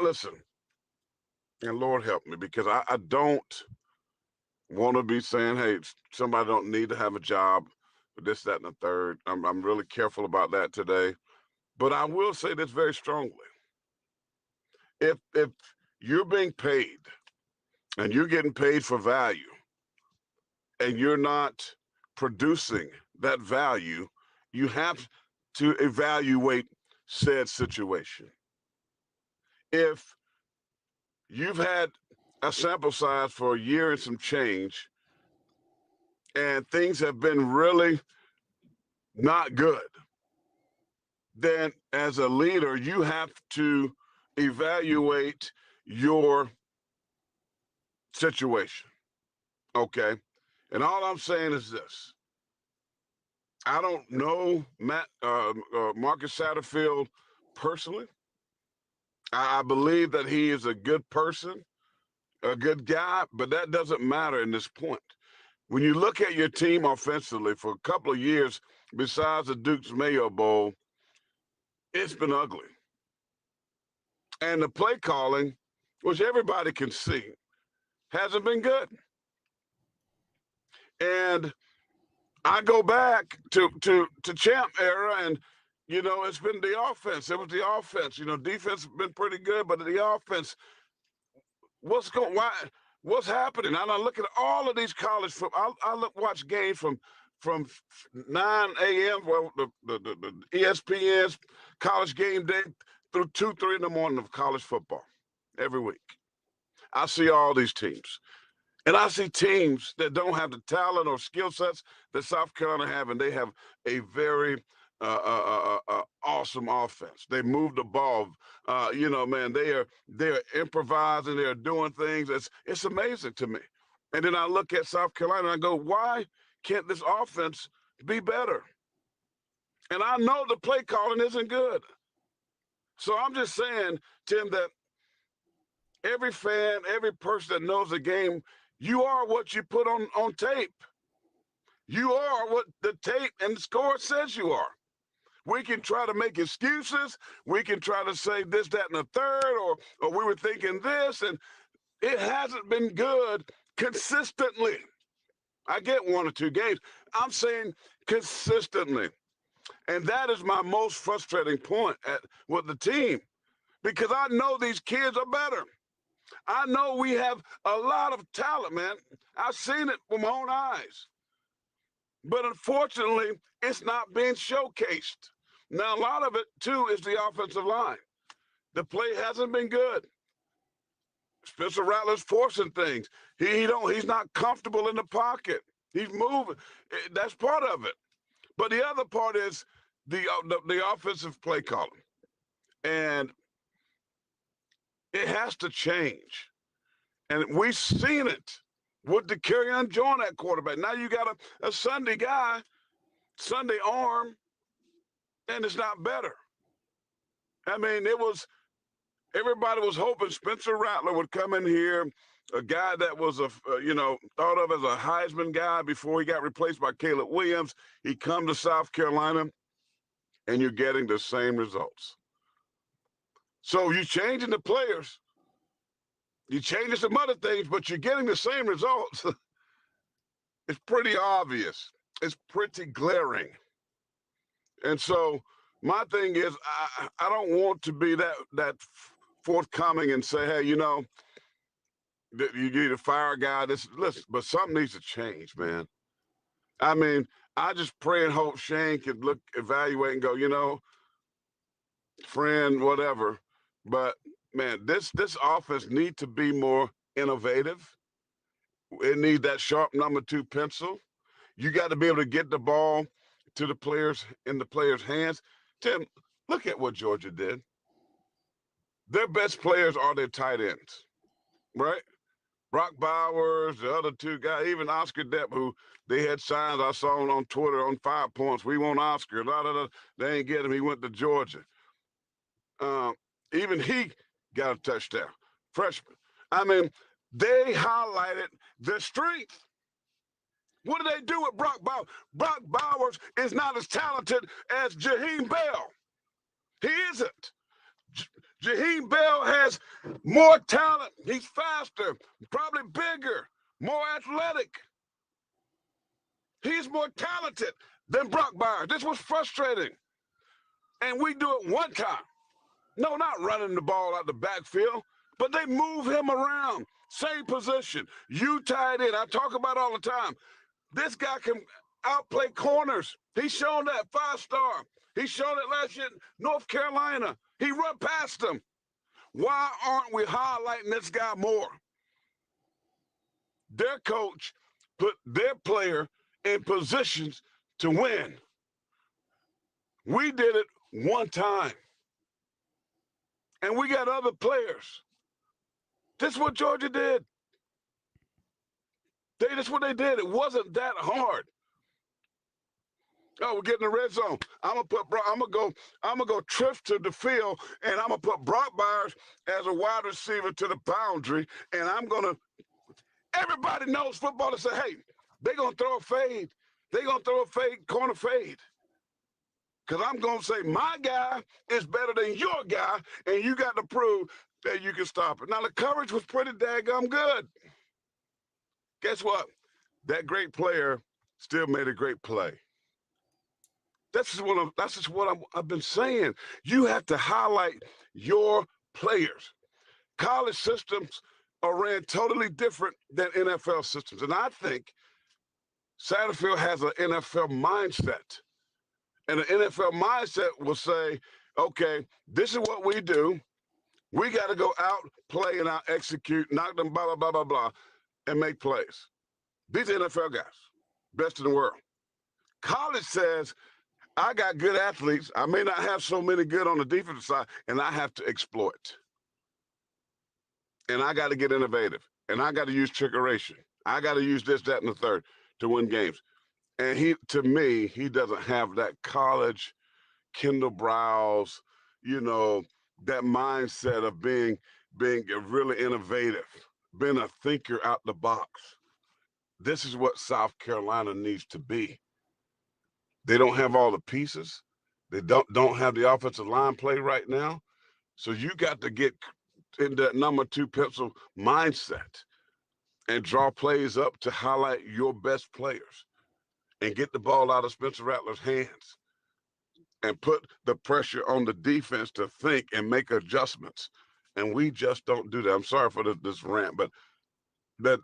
listen, and Lord help me, because I don't want to be saying, hey, somebody don't need to have a job, but this, that, and the third. I'm really careful about that today. But I will say this very strongly. If you're being paid and you're getting paid for value and you're not producing that value, you have to evaluate said situation. If you've had a sample size for a year and some change, and things have been really not good, then as a leader, you have to evaluate your situation. Okay? And all I'm saying is this. I don't know Marcus Satterfield personally. I believe that he is a good person, a good guy, but that doesn't matter in this point. When you look at your team offensively for a couple of years, besides the Duke's Mayo Bowl, it's been ugly. And the play calling, which everybody can see, hasn't been good. And I go back to Champ era, and You know, it's been the offense. It was the offense. You know, defense has been pretty good, but the offense, what's happening? And I look at all of these college football. I watch games from 9 a.m. Well, the ESPN's college game day through 2, 3 in the morning of college football every week. I see all these teams. And I see teams that don't have the talent or skill sets that South Carolina have, and they have a very awesome offense. They move the ball. You know, man, they're improvising. They're doing things. It's amazing to me. And then I look at South Carolina and I go, why can't this offense be better? And I know the play calling isn't good. So I'm just saying, Tim, that every fan, every person that knows the game, you are what you put on tape. You are what the tape and the score says you are. We can try to make excuses. We can try to say this, that, and the third, or we were thinking this, and it hasn't been good consistently. I get 1 or 2 games. I'm saying consistently. And that is my most frustrating point with the team, because I know these kids are better. I know we have a lot of talent, man. I've seen it with my own eyes. But unfortunately, it's not being showcased. Now, a lot of it, too, is the offensive line. The play hasn't been good. Spencer Rattler's forcing things. He's not comfortable in the pocket. He's moving. That's part of it. But the other part is the offensive play calling. And it has to change. And we've seen it with the Kerryon Joyner at quarterback. Now you got a Sunday guy, Sunday arm, and it's not better. I mean, everybody was hoping Spencer Rattler would come in here, a guy that was thought of as a Heisman guy before he got replaced by Caleb Williams. He come to South Carolina, and you're getting the same results. So you're changing the players. You're changing some other things, but you're getting the same results. It's pretty obvious. It's pretty glaring. And so my thing is, I don't want to be that forthcoming and say, hey, you know, you need to fire a guy. Listen, but something needs to change, man. I mean, I just pray and hope Shane could evaluate and go, you know, friend, whatever. But man, this offense needs to be more innovative. It needs that sharp number 2 pencil. You got to be able to get the ball to the players in the players' hands. Tim, look at what Georgia did. Their best players are their tight ends, right? Brock Bowers, the other 2 guys, even Oscar Depp, who they had signs I saw on Twitter on 5 points. We want Oscar. They ain't get him. He went to Georgia. Even he got a touchdown. Freshman. I mean, they highlighted their strength. What do they do with Brock Bowers? Brock Bowers is not as talented as Jaheim Bell. He isn't. Jaheim Bell has more talent. He's faster, probably bigger, more athletic. He's more talented than Brock Bowers. This was frustrating. And we do it one time. No, not running the ball out the backfield, but they move him around. Same position. You tied in. I talk about it all the time. This guy can outplay corners. He's shown that 5-star. He's shown it last year in North Carolina. He run past them. Why aren't we highlighting this guy more? Their coach put their player in positions to win. We did it one time. And we got other players. This is what Georgia did. That's what they did. It wasn't that hard. Oh, we're getting the red zone. I'm gonna go trips to the field, and I'm gonna put Brock Bowers as a wide receiver to the boundary, and everybody knows football to say, hey, they're gonna throw a fade. They're gonna throw a fade, corner fade. Because I'm gonna say my guy is better than your guy, and you got to prove that you can stop it. Now the coverage was pretty daggum good. Guess what? That great player still made a great play. That's just what I've been saying. You have to highlight your players. College systems are ran totally different than NFL systems. And I think Satterfield has an NFL mindset. And an NFL mindset will say, okay, this is what we do. We got to go out, play, and out execute, knock them, blah, blah, blah, blah, blah, and make plays. These are NFL guys, best in the world. College says, I got good athletes. I may not have so many good on the defensive side, and I have to exploit. And I got to get innovative. And I got to use trickeration. I got to use this, that, and the third to win games. And to me, he doesn't have that college, Kendall Browse, that mindset of being really innovative, being a thinker out the box. This is what South Carolina needs to be. They don't have all the pieces. They don't have the offensive line play right now. So you got to get in that number 2 pencil mindset and draw plays up to highlight your best players and get the ball out of Spencer Rattler's hands and put the pressure on the defense to think and make adjustments. And we just don't do that. I'm sorry for this rant, but this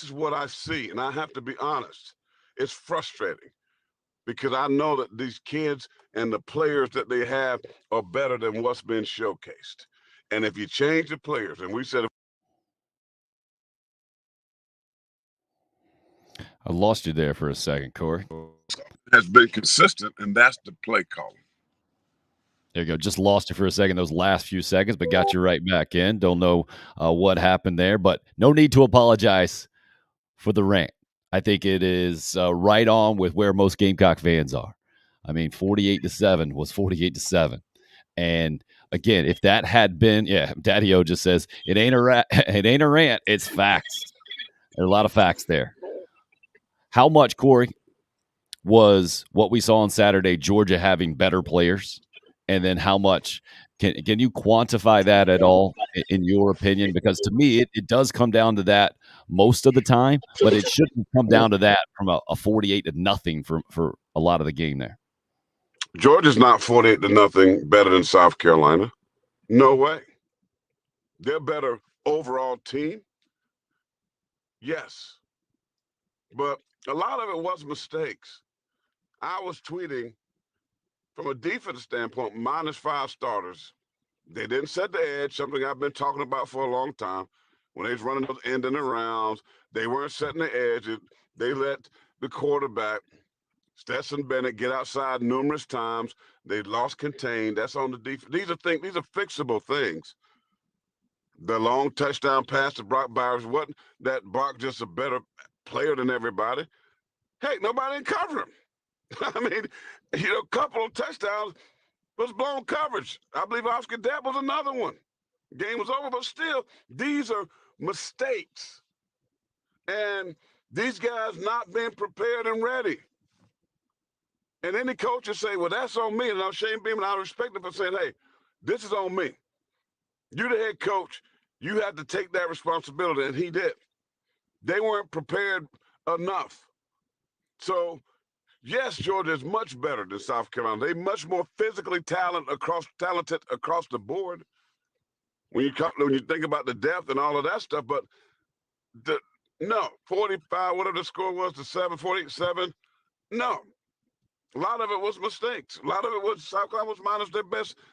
is what I see. And I have to be honest. It's frustrating because I know that these kids and the players that they have are better than what's been showcased. And if you change the players, and we said,
I lost you there for a second, Corey.
Has been consistent, and that's the play calling.
There you go. Just lost you for a second, those last few seconds, but got you right back in. Don't know what happened there, but no need to apologize for the rant. I think it is right on with where most Gamecock fans are. I mean, 48-7 was 48-7. And again, if that had been, Daddy O just says, it ain't a rant, it's facts. There's a lot of facts there. How much, Corey, was what we saw on Saturday, Georgia having better players? And then how much can you quantify that at all in your opinion? Because to me, it does come down to that most of the time, but it shouldn't come down to that from a 48-0 for a lot of the game there.
Georgia's not 48-0 better than South Carolina. No way. They're better overall team. Yes. But a lot of it was mistakes. I was tweeting from a defense standpoint, -5 starters. They didn't set the edge, something I've been talking about for a long time. When they was running those end and arounds, they weren't setting the edge. They let the quarterback, Stetson Bennett, get outside numerous times. They lost contain. That's on the defense. These are fixable things. The long touchdown pass to Brock Bowers wasn't that Brock just a better player than everybody. Heck, nobody didn't cover him. I mean, a couple of touchdowns was blown coverage. I believe Oscar Depp was another one. Game was over, but still, these are mistakes. And these guys not being prepared and ready. And any coach will say, well, that's on me. And I'm Shane Beaman, I respect him for saying, hey, this is on me. You're the head coach. You have to take that responsibility, and he did. They weren't prepared enough. So, yes, Georgia is much better than South Carolina. They're much more physically talented across the board. When you think about the depth and all of that stuff, but 45, whatever the score was, 48-7. No, a lot of it was mistakes. A lot of it was South Carolina was minus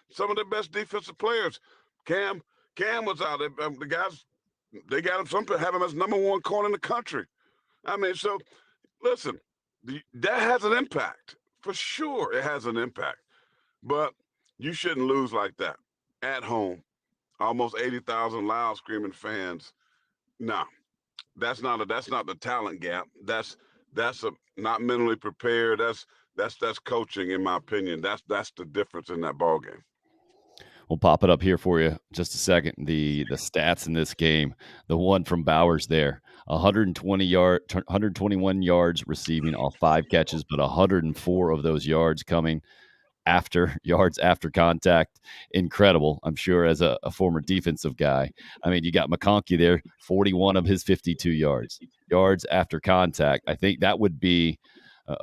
some of their best defensive players. Cam was out. The guys, they got him. Some people have him as #1 corner in the country. I mean, so listen. That has an impact. For sure, it has an impact. But you shouldn't lose like that at home. Almost 80,000 loud screaming fans. No, that's not the talent gap. That's not mentally prepared. That's coaching, in my opinion. That's the difference in that ball game.
We'll pop it up here for you just a second. The stats in this game, the one from Bowers there, 121 yards receiving off 5 catches, but 104 of those yards coming after contact. Incredible, I'm sure, as a former defensive guy. I mean, you got McConkey there, 41 of his 52 yards after contact. I think that would be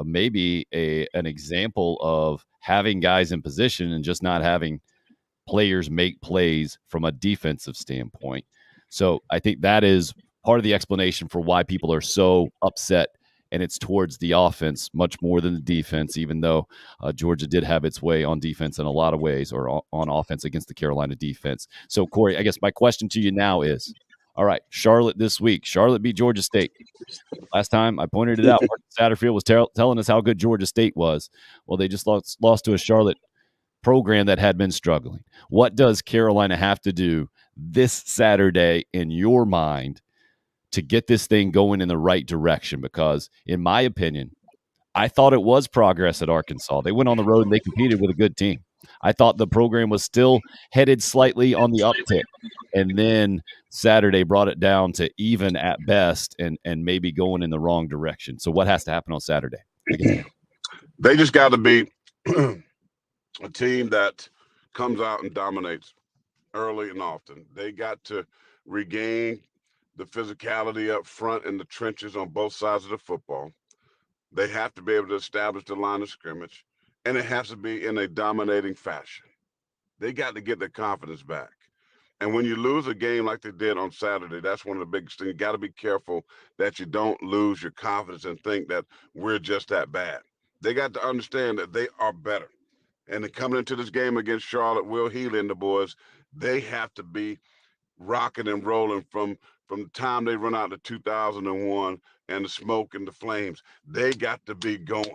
maybe an example of having guys in position and just not having players make plays from a defensive standpoint. So I think that is part of the explanation for why people are so upset, and it's towards the offense much more than the defense, even though Georgia did have its way on defense in a lot of ways, or on offense against the Carolina defense. So, Corey, I guess my question to you now is, all right, Charlotte this week. Charlotte beat Georgia State. Last time I pointed it out, Marcus Satterfield was telling us how good Georgia State was. Well, they just lost to a Charlotte program that had been struggling. What does Carolina have to do this Saturday in your mind to get this thing going in the right direction? Because in my opinion, I thought it was progress at Arkansas. They went on the road and they competed with a good team. I thought the program was still headed slightly on the uptick. And then Saturday brought it down to even at best and maybe going in the wrong direction. So what has to happen on Saturday?
They just got to be a team that comes out and dominates early and often. They got to regain the physicality up front in the trenches on both sides of the football. They have to be able to establish the line of scrimmage, and it has to be in a dominating fashion. They got to get their confidence back. And when you lose a game like they did on Saturday, that's one of the biggest things. You got to be careful that you don't lose your confidence and think that we're just that bad. They got to understand that they are better. And then coming into this game against Charlotte, Will Healy and the boys, they have to be rocking and rolling from the time they run out to 2001 and the smoke and the flames. They got to be going.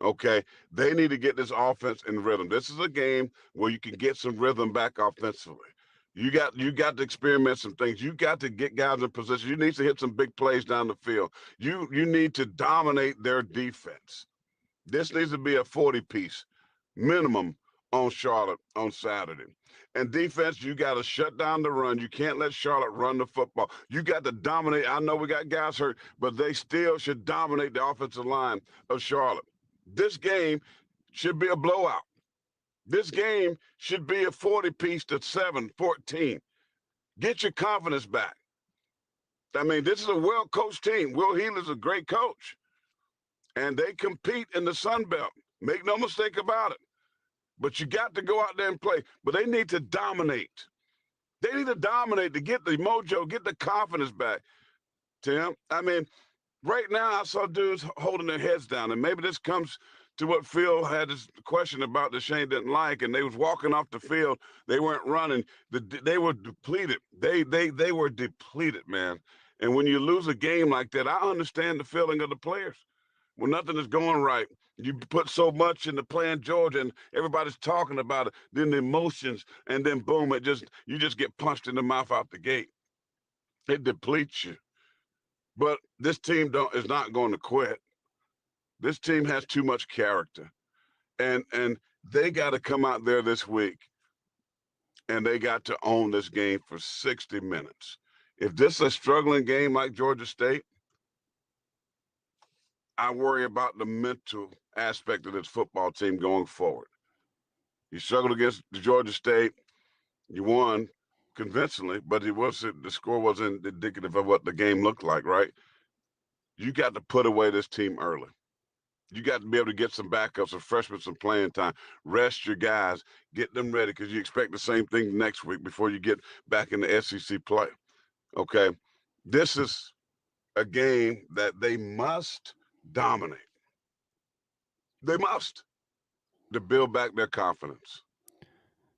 Okay, they need to get this offense in rhythm. This is a game where you can get some rhythm back offensively. You got to experiment some things. You got to get guys in position. You need to hit some big plays down the field. You need to dominate their defense. This needs to be a 40-piece minimum on Charlotte on Saturday. And defense, you got to shut down the run. You can't let Charlotte run the football. You got to dominate. I know we got guys hurt, but they still should dominate the offensive line of Charlotte. This game should be a blowout. This game should be a 40-piece to 7-14. Get your confidence back. I mean, this is a well-coached team. Will Healy's a great coach. And they compete in the Sun Belt. Make no mistake about it. But you got to go out there and play. But they need to dominate. They need to dominate to get the mojo, get the confidence back. Tim, I mean, right now I saw dudes holding their heads down. And maybe this comes to what Phil had this question about that Shane didn't like. And they was walking off the field. They weren't running. They were depleted. They were depleted, man. And when you lose a game like that, I understand the feeling of the players. When nothing is going right, you put so much into playing Georgia and everybody's talking about it, then the emotions, and then boom, you just get punched in the mouth out the gate. It depletes you. But this team is not going to quit. This team has too much character. And they got to come out there this week and they got to own this game for 60 minutes. If this is a struggling game like Georgia State, I worry about the mental aspect of this football team going forward. You struggled against Georgia State. You won convincingly, but the score wasn't indicative of what the game looked like, right? You got to put away this team early. You got to be able to get some backups, some freshmen, some playing time. Rest your guys. Get them ready because you expect the same thing next week before you get back in the SEC play. Okay? This is a game that they must dominate. They must, to build back their confidence.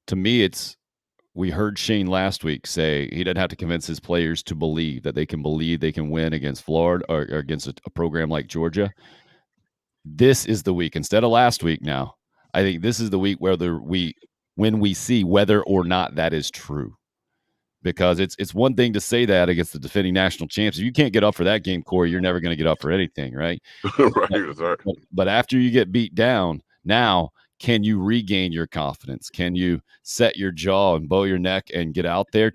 To me, we heard Shane last week say he doesn't have to convince his players to believe they can win against Florida or against a program like Georgia. This is the week instead of last week. Now, I think this is the week when we see whether or not that is true. Because it's one thing to say that against the defending national champs. If you can't get up for that game, Corey, you're never going to get up for anything, right?
Right.
But after you get beat down, now can you regain your confidence? Can you set your jaw and bow your neck and get out there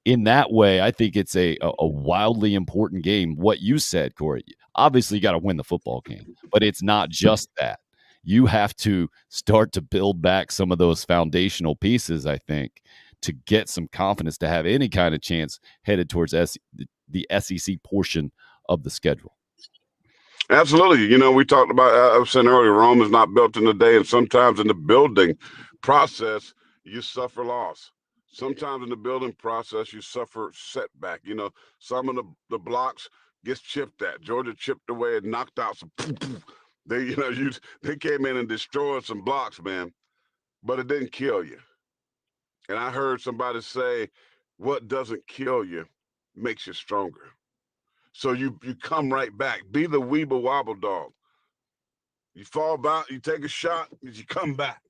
in that way? I think it's a wildly important game. What you said, Corey, obviously you got to win the football game, but it's not just that. You have to start to build back some of those foundational pieces, I think, to get some confidence to have any kind of chance headed towards the SEC portion of the schedule.
Absolutely. You know, we talked about, I was saying earlier, Rome is not built in a day, and sometimes in the building process, you suffer loss. Sometimes in the building process, you suffer setback. You know, some of the blocks gets chipped at. Georgia chipped away and knocked out some. They, they came in and destroyed some blocks, man, but it didn't kill you. And I heard somebody say, what doesn't kill you makes you stronger. So you come right back. Be the Weeble Wobble dog. You fall back, you take a shot, you come back.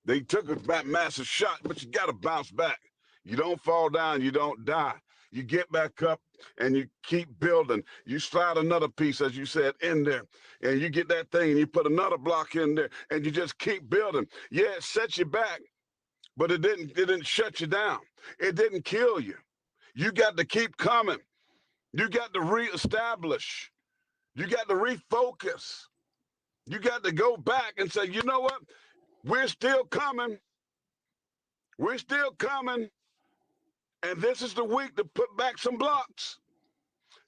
They took a massive shot, but you got to bounce back. You don't fall down, you don't die. You get back up and you keep building. You slide another piece, as you said, in there, and you get that thing and you put another block in there, and you just keep building. Yeah, it sets you back, but it didn't shut you down. It didn't kill you. You got to keep coming. You got to reestablish. You got to refocus. You got to go back and say, you know what? We're still coming. We're still coming. And this is the week to put back some blocks.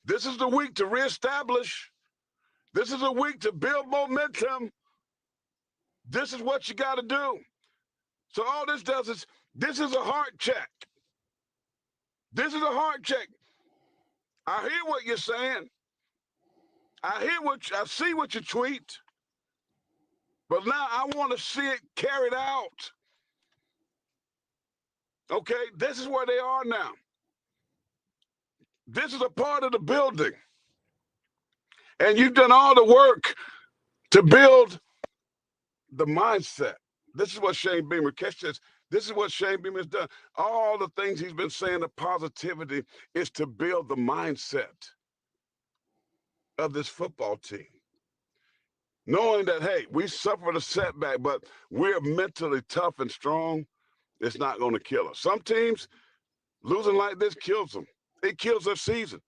This is the week to reestablish. This is a week to build momentum. This is what you got to do. So all this does is, this is a heart check. This is a heart check. I hear what you're saying. I see what you tweet. But now I want to see it carried out. Okay, this is where they are now. This is a part of the building. And you've done all the work to build the mindset. This is what Shane Beamer, catch this. This is what Shane Beamer has done. All the things he's been saying, the positivity, is to build the mindset of this football team. Knowing that, hey, we suffered a setback, but we're mentally tough and strong. It's not going to kill us. Some teams, losing like this kills them. It kills their season.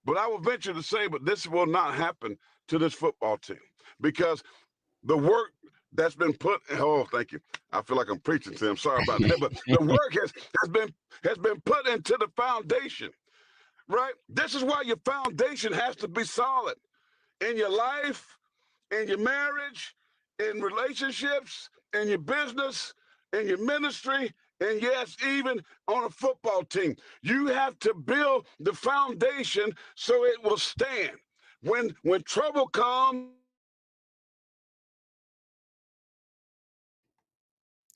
But I will venture to say, but this will not happen to this football team, because the work that's been put, oh, thank you. I feel like I'm preaching to him. Sorry about that. But the work has been put into the foundation, right? This is why your foundation has to be solid in your life, in your marriage, in relationships, in your business, in your ministry, and yes, even on a football team. You have to build the foundation so it will stand. When trouble comes.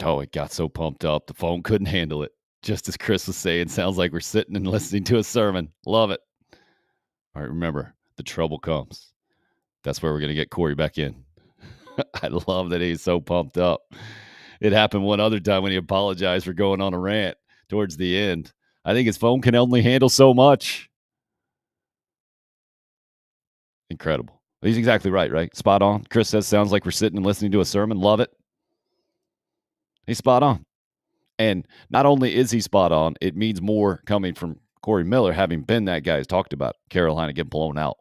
Oh, it got so pumped up. The phone couldn't handle it. Just as Chris was saying, sounds like we're sitting and listening to a sermon. Love it. All right, remember, the trouble comes. That's where we're going to get Corey back in. I love that he's so pumped up. It happened one other time when he apologized for going on a rant towards the end. I think his phone can only handle so much. Incredible. He's exactly right? Spot on. Chris says, sounds like we're sitting and listening to a sermon. Love it. He's spot on. And not only is he spot on, it means more coming from Corey Miller, having been that guy who's talked about Carolina getting blown out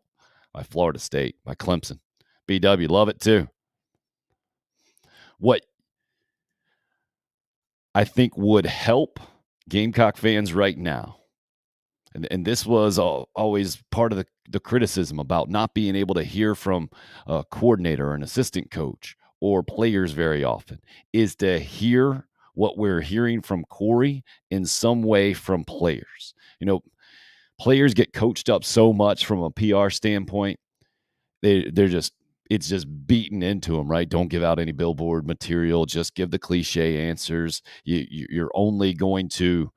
by Florida State, by Clemson. BW, love it too. What I think would help Gamecock fans right now, and this was always part of the criticism about not being able to hear from a coordinator or an assistant coach or players very often, is to hear what we're hearing from Corey in some way from players. You know, players get coached up so much from a PR standpoint. It's just beaten into them, right? Don't give out any billboard material. Just give the cliche answers. You're only going to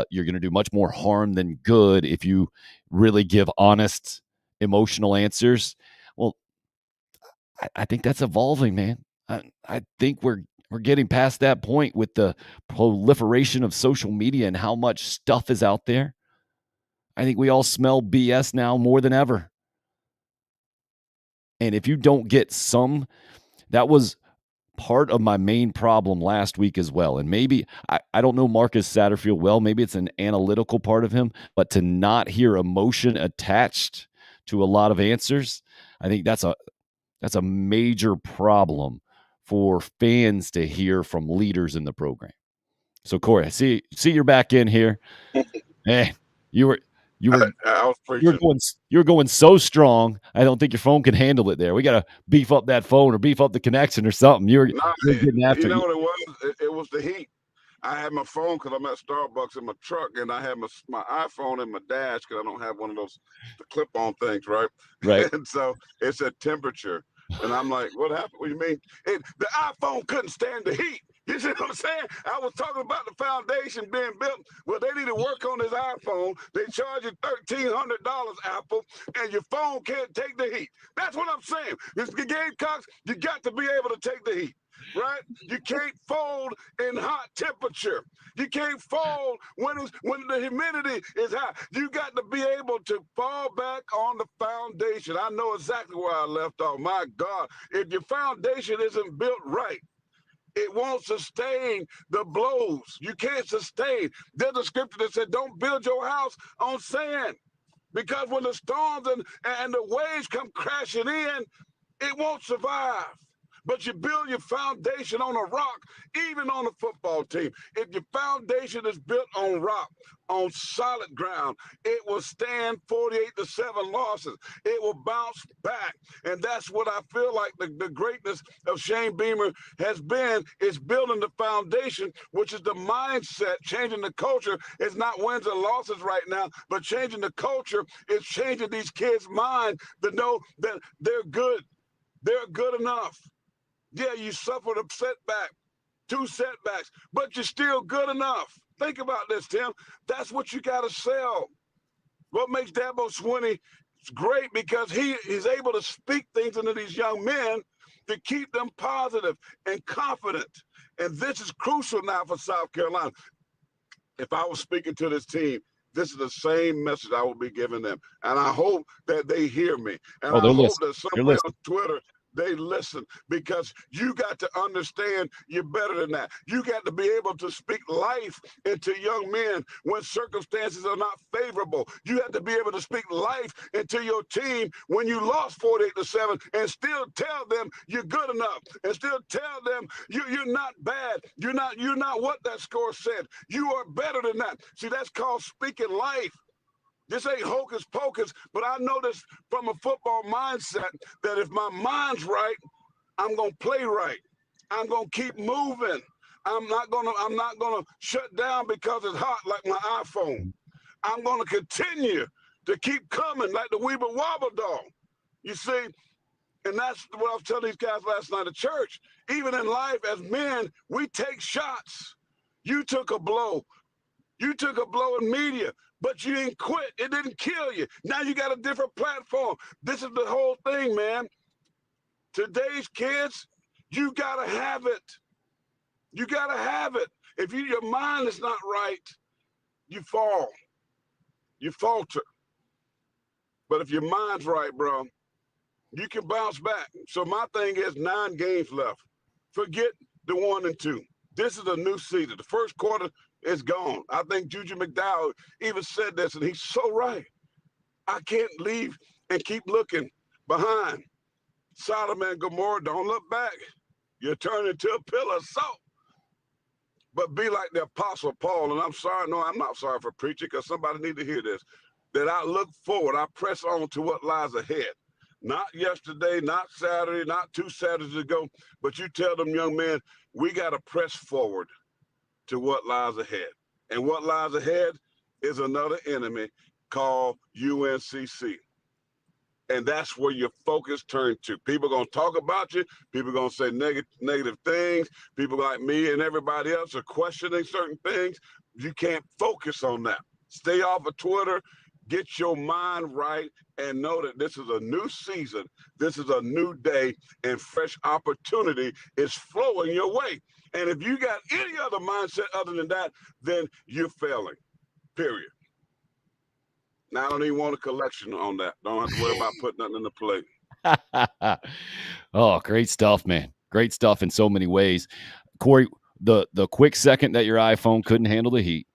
you're going to do much more harm than good if you really give honest, emotional answers. Well, I think that's evolving, man. I think we're getting past that point with the proliferation of social media and how much stuff is out there. I think we all smell BS now more than ever. And if you don't get some, that was part of my main problem last week as well. And maybe, I don't know Marcus Satterfield well, maybe it's an analytical part of him, but to not hear emotion attached to a lot of answers, I think that's a major problem for fans to hear from leaders in the program. So Corey, I see you're back in here. Hey, you You were
I was preaching.
you're going so strong. I don't think your phone can handle it there. We got to beef up that phone or beef up the connection or something. You're getting after
You know
it.
what it was? It was the heat. I had my phone because I'm at Starbucks in my truck, and I had my iPhone in my dash because I don't have one of those clip-on things, right?
Right.
And so it's a temperature. And I'm like, what happened? What do you mean? The iPhone couldn't stand the heat. You see what I'm saying? I was talking about the foundation being built. Well, they need to work on this iPhone. They charge you $1,300, Apple, and your phone can't take the heat. That's what I'm saying. The Gamecocks, you got to be able to take the heat, right? You can't fold in hot temperature. You can't fold when the humidity is high. You got to be able to fall back on the foundation. I know exactly where I left off. My God, if your foundation isn't built right, it won't sustain the blows. You can't sustain. There's a scripture that said, don't build your house on sand. Because when the storms and the waves come crashing in, it won't survive. But you build your foundation on a rock, even on a football team. If your foundation is built on rock, on solid ground, it will stand 48-7 losses. It will bounce back. And that's what I feel like the greatness of Shane Beamer has been, is building the foundation, which is the mindset. Changing the culture is not wins and losses right now, but changing the culture is changing these kids' mind to know that they're good. They're good enough. Yeah, you suffered a setback, 2 setbacks, but you're still good enough. Think about this, Tim. That's what you got to sell. What makes Dabo Swinney great, because he is able to speak things into these young men to keep them positive and confident. And this is crucial now for South Carolina. If I was speaking to this team, this is the same message I will be giving them. And I hope that they hear me. And I hope that somebody on Twitter, they listen, because you got to understand you're better than that. You got to be able to speak life into young men when circumstances are not favorable. You have to be able to speak life into your team when you lost 48-7 and still tell them you're good enough, and still tell them you're not bad. You're not what that score said. You are better than that. See, that's called speaking life. This ain't hocus pocus, but I know this from a football mindset, that if my mind's right, I'm gonna play right. I'm gonna keep moving. I'm not gonna shut down because it's hot like my iPhone. I'm gonna continue to keep coming like the Weeble Wobble dog. You see, and that's what I was telling these guys last night at church. Even in life, as men, we take shots. You took a blow. You took a blow in media, but you didn't quit. It didn't kill you. Now you got a different platform. This is the whole thing, man. Today's kids, you got to have it. You got to have it. If your mind is not right, you fall. You falter. But if your mind's right, bro, you can bounce back. So my thing is 9 games left. Forget the 1 and 2. This is a new season. The first quarter is gone. I think Juju McDowell even said this, and he's so right. I can't leave and keep looking behind. Sodom and Gomorrah, don't look back. You turn into a pillar of salt. But be like the Apostle Paul, and I'm sorry, no, I'm not sorry for preaching, because somebody need to hear this, that I look forward, I press on to what lies ahead. Not yesterday, not Saturday, not 2 Saturdays ago, but you tell them young men, we got to press forward to what lies ahead. And what lies ahead is another enemy called UNCC. And that's where your focus turns to. People are going to talk about you. People are going to say negative things. People like me and everybody else are questioning certain things. You can't focus on that. Stay off of Twitter. Get your mind right and know that this is a new season. This is a new day, and fresh opportunity is flowing your way. And if you got any other mindset other than that, then you're failing, period. Now, I don't even want a collection on that. Don't have to worry about putting nothing in the plate.
Oh, great stuff, man. Great stuff in so many ways. Corey, the quick second that your iPhone couldn't handle the heat,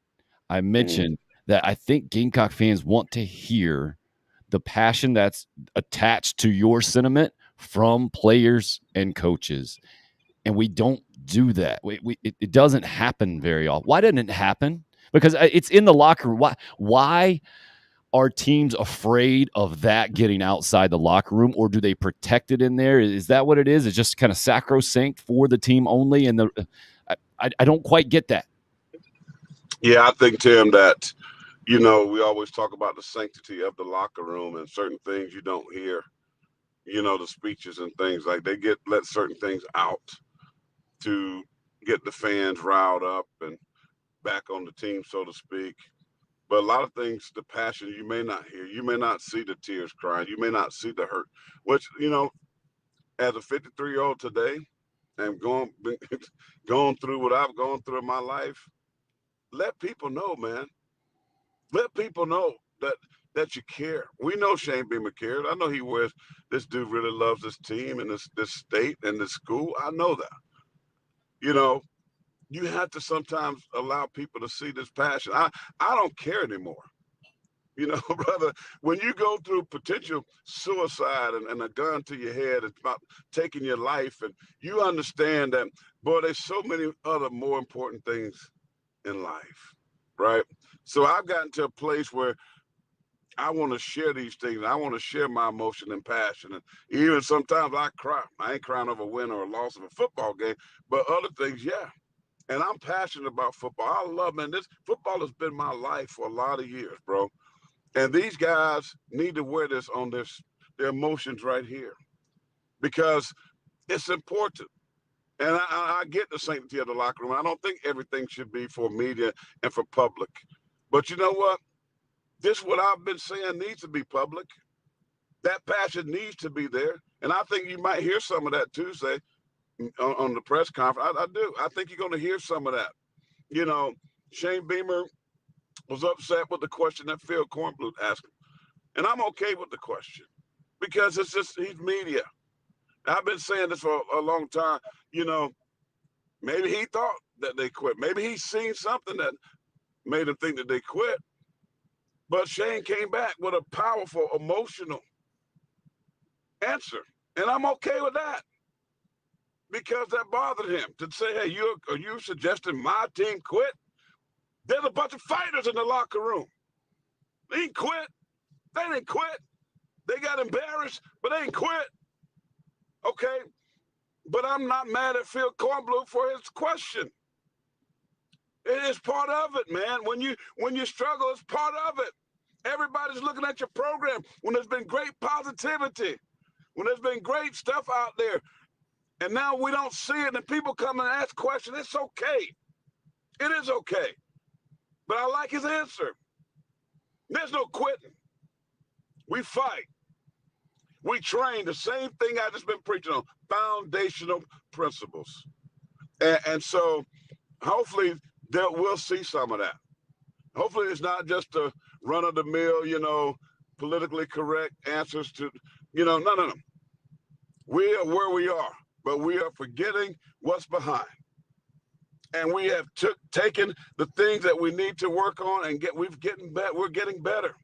I mentioned that I think Gamecock fans want to hear the passion that's attached to your sentiment from players and coaches. And we don't do that. It doesn't happen very often. Why didn't it happen? Because it's in the locker room. Why are teams afraid of that getting outside the locker room, or do they protect it in there? Is that what it is? It's just kind of sacrosanct for the team only, and I don't quite get that.
Yeah, I think, Tim, that, you know, we always talk about the sanctity of the locker room and certain things you don't hear, you know, the speeches and things like they let certain things out to get the fans riled up and back on the team, so to speak. But a lot of things, the passion, you may not hear. You may not see the tears crying. You may not see the hurt, which, you know, as a 53-year-old today and going through what I've gone through in my life, let people know, man. Let people know that you care. We know Shane Beamer cares. I know he wears, this dude really loves this team and this state and this school. I know that. You know, you have to sometimes allow people to see this passion. I don't care anymore. You know, brother, when you go through potential suicide and a gun to your head, it's about taking your life, and you understand that, boy, there's so many other more important things in life, right? So I've gotten to a place where I want to share these things. I want to share my emotion and passion. And even sometimes I cry. I ain't crying over a win or a loss of a football game, but other things, yeah. And I'm passionate about football. I love, man, this football has been my life for a lot of years, bro. And these guys need to wear this on their emotions right here, because it's important. And I get the sanctity of the locker room. I don't think everything should be for media and for public. But you know what? This, what I've been saying, needs to be public. That passion needs to be there. And I think you might hear some of that Tuesday on the press conference. I do. I think you're going to hear some of that. You know, Shane Beamer was upset with the question that Phil Kornblut asked him. And I'm okay with the question, because it's just, he's media. I've been saying this for a long time. You know, maybe he thought that they quit. Maybe he's seen something that made him think that they quit. But Shane came back with a powerful, emotional answer. And I'm okay with that, because that bothered him to say, hey, are you suggesting my team quit? There's a bunch of fighters in the locker room. They ain't quit. They didn't quit. They got embarrassed, but they ain't quit. Okay? But I'm not mad at Phil Kornblut for his question. It is part of it, man. When you struggle, it's part of it. Everybody's looking at your program when there's been great positivity, when there's been great stuff out there, and now we don't see it, and people come and ask questions. It's okay. It is okay. But I like his answer. There's no quitting. We fight. We train, the same thing I just been preaching on, foundational principles. And so hopefully we'll see some of that. Hopefully it's not just a run-of-the-mill, you know, politically correct answers to, you know, no. We are where we are, but we are forgetting what's behind. And we have taken the things that we need to work on and we're getting better.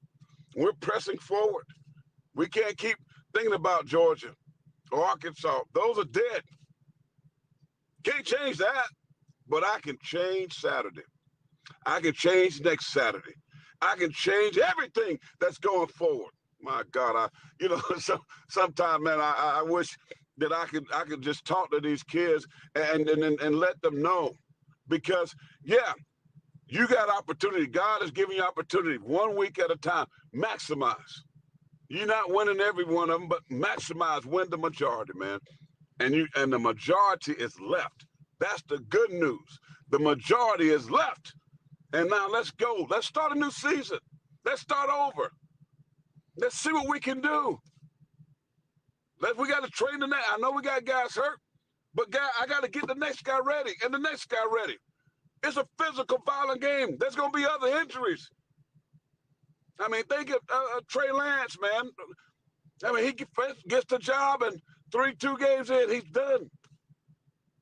We're pressing forward. We can't keep thinking about Georgia or Arkansas. Those are dead. Can't change that, but I can change Saturday. I can change next Saturday. I can change everything that's going forward. My God, sometimes, man, I wish that I could just talk to these kids and let them know, because yeah, you got opportunity. God is giving you opportunity 1 week at a time. Maximize. You're not winning every one of them, but maximize, win the majority, man. And the majority is left. That's the good news. The majority is left. And now let's go. Let's start a new season. Let's start over. Let's see what we can do. We got to train the next. I know we got guys hurt, but I got to get the next guy ready and the next guy ready. It's a physical, violent game. There's going to be other injuries. I mean, think of Trey Lance, man. I mean, he gets the job, and 2 games in, he's done.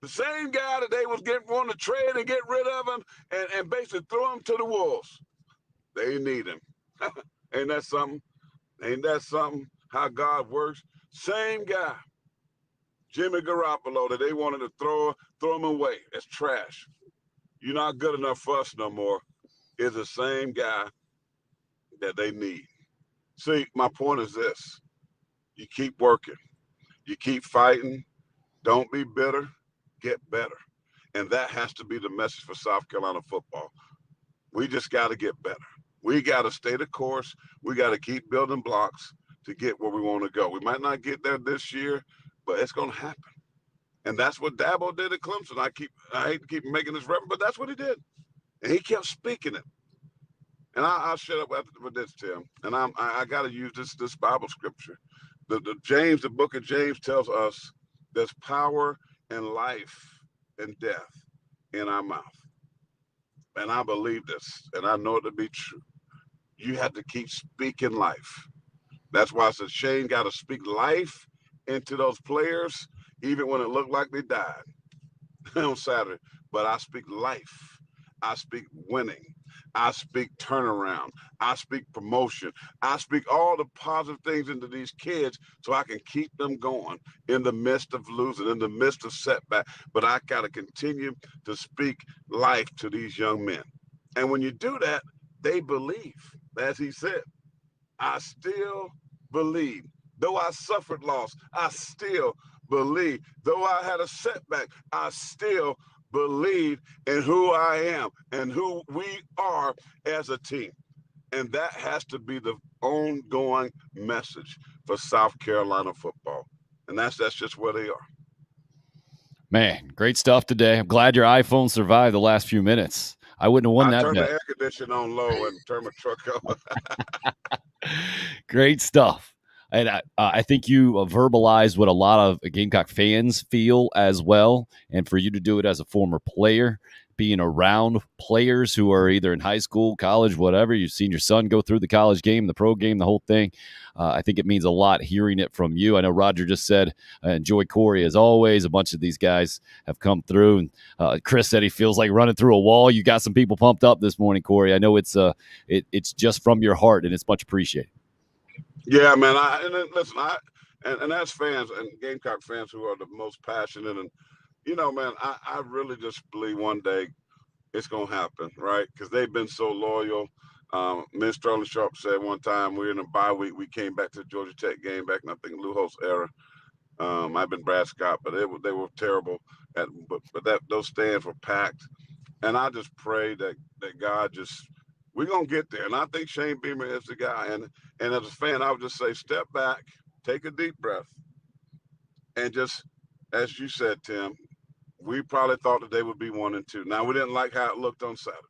The same guy that they was wanting to trade and get rid of him and basically throw him to the wolves. They need him. Ain't that something? Ain't that something? How God works. Same guy, Jimmy Garoppolo, that they wanted to throw him away. It's trash. You're not good enough for us no more. Is the same guy that they need. See, my point is this. You keep working. You keep fighting. Don't be bitter. Get better. And that has to be the message for South Carolina football. We just got to get better. We got to stay the course. We got to keep building blocks to get where we want to go. We might not get there this year, but it's going to happen. And that's what Dabo did at Clemson. I hate to keep making this reference, but that's what he did. And he kept speaking it. And I'll shut up with this, Tim. And I got to use this Bible scripture. The book of James tells us there's power and life and death in our mouth. And I believe this, and I know it to be true. You have to keep speaking life. That's why I said Shane got to speak life into those players, even when it looked like they died on Saturday. But I speak life. I speak winning. I speak turnaround. I speak promotion. I speak all the positive things into these kids so I can keep them going in the midst of losing, in the midst of setback. But I got to continue to speak life to these young men. And when you do that, they believe. As he said, I still believe. Though I suffered loss, I still believe. Though I had a setback, I still believe in who I am and who we are as a team. And that has to be the ongoing message for South Carolina football. And that's just where they are.
Man, great stuff today. I'm glad your iPhone survived the last few minutes. I wouldn't have won that bet.
I turned the air conditioning on low and turned my truck on.
Great stuff. And I think you verbalized what a lot of Gamecock fans feel as well. And for you to do it as a former player, being around players who are either in high school, college, whatever, you've seen your son go through the college game, the pro game, the whole thing. I think it means a lot hearing it from you. I know Roger just said, enjoy Corey as always. A bunch of these guys have come through. And Chris said he feels like running through a wall. You got some people pumped up this morning, Corey. I know it's just from your heart, and it's much appreciated.
Yeah, man. And as fans and Gamecock fans who are the most passionate, and man, I really just believe one day it's gonna happen, right? Because they've been so loyal. Miss Sterling Sharp said one time we were in a bye week. We came back to the Georgia Tech game back in I think Lou Holtz era. I've been Brad Scott, but they were terrible. But those stands were packed, and I just pray that God just. We're going to get there. And I think Shane Beamer is the guy. And as a fan, I would just say, step back, take a deep breath. And just, as you said, Tim, we probably thought that they would be 1-2. Now, we didn't like how it looked on Saturday.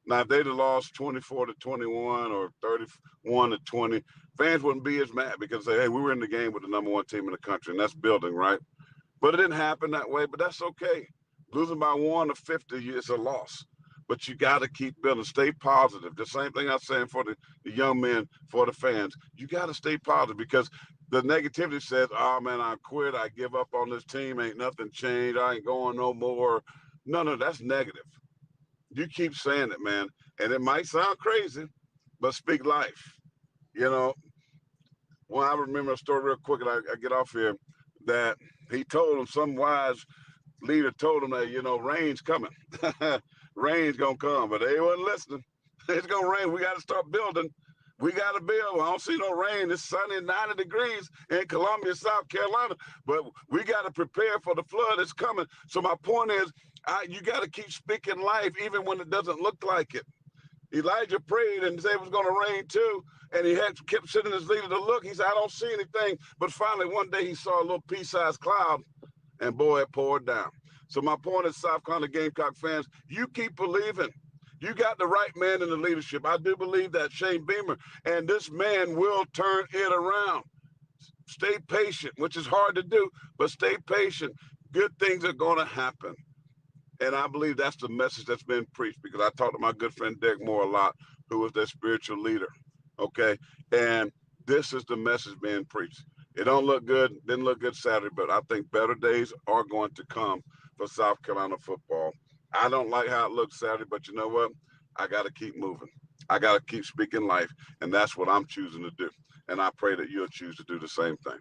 Now, if they'd have lost 24-21 or 31-20, fans wouldn't be as mad because they say, hey, we were in the game with the number one team in the country, and that's building, right? But it didn't happen that way, but that's okay. Losing by 1 or 50 is a loss. But you got to keep building. Stay positive. The same thing I'm saying for the young men, for the fans. You got to stay positive because the negativity says, oh, man, I quit. I give up on this team. Ain't nothing changed. I ain't going no more. No, that's negative. You keep saying it, man. And it might sound crazy, but speak life. Well, I remember a story real quick, and I get off here, that he told him, some wise leader told him that, rain's coming. Rain's going to come, but they wasn't listening. It's going to rain. We got to start building. We got to build. I don't see no rain. It's sunny and 90 degrees in Columbia, South Carolina, but we got to prepare for the flood that's coming. So my point is, you got to keep speaking life even when it doesn't look like it. Elijah prayed and said it was going to rain too, and he kept sending his leader to look. He said, I don't see anything. But finally, one day he saw a little pea-sized cloud, and boy, it poured down. So my point is, South Carolina Gamecock fans, you keep believing. You got the right man in the leadership. I do believe that, Shane Beamer, and this man will turn it around. Stay patient, which is hard to do, but stay patient. Good things are going to happen. And I believe that's the message that's been preached, because I talked to my good friend Derek Moore a lot, who was their spiritual leader, okay? And this is the message being preached. It don't look good, didn't look good Saturday, but I think better days are going to come for South Carolina football. I don't like how it looks Saturday, but you know what? I got to keep moving. I got to keep speaking life, and that's what I'm choosing to do. And I pray that you'll choose to do the same thing.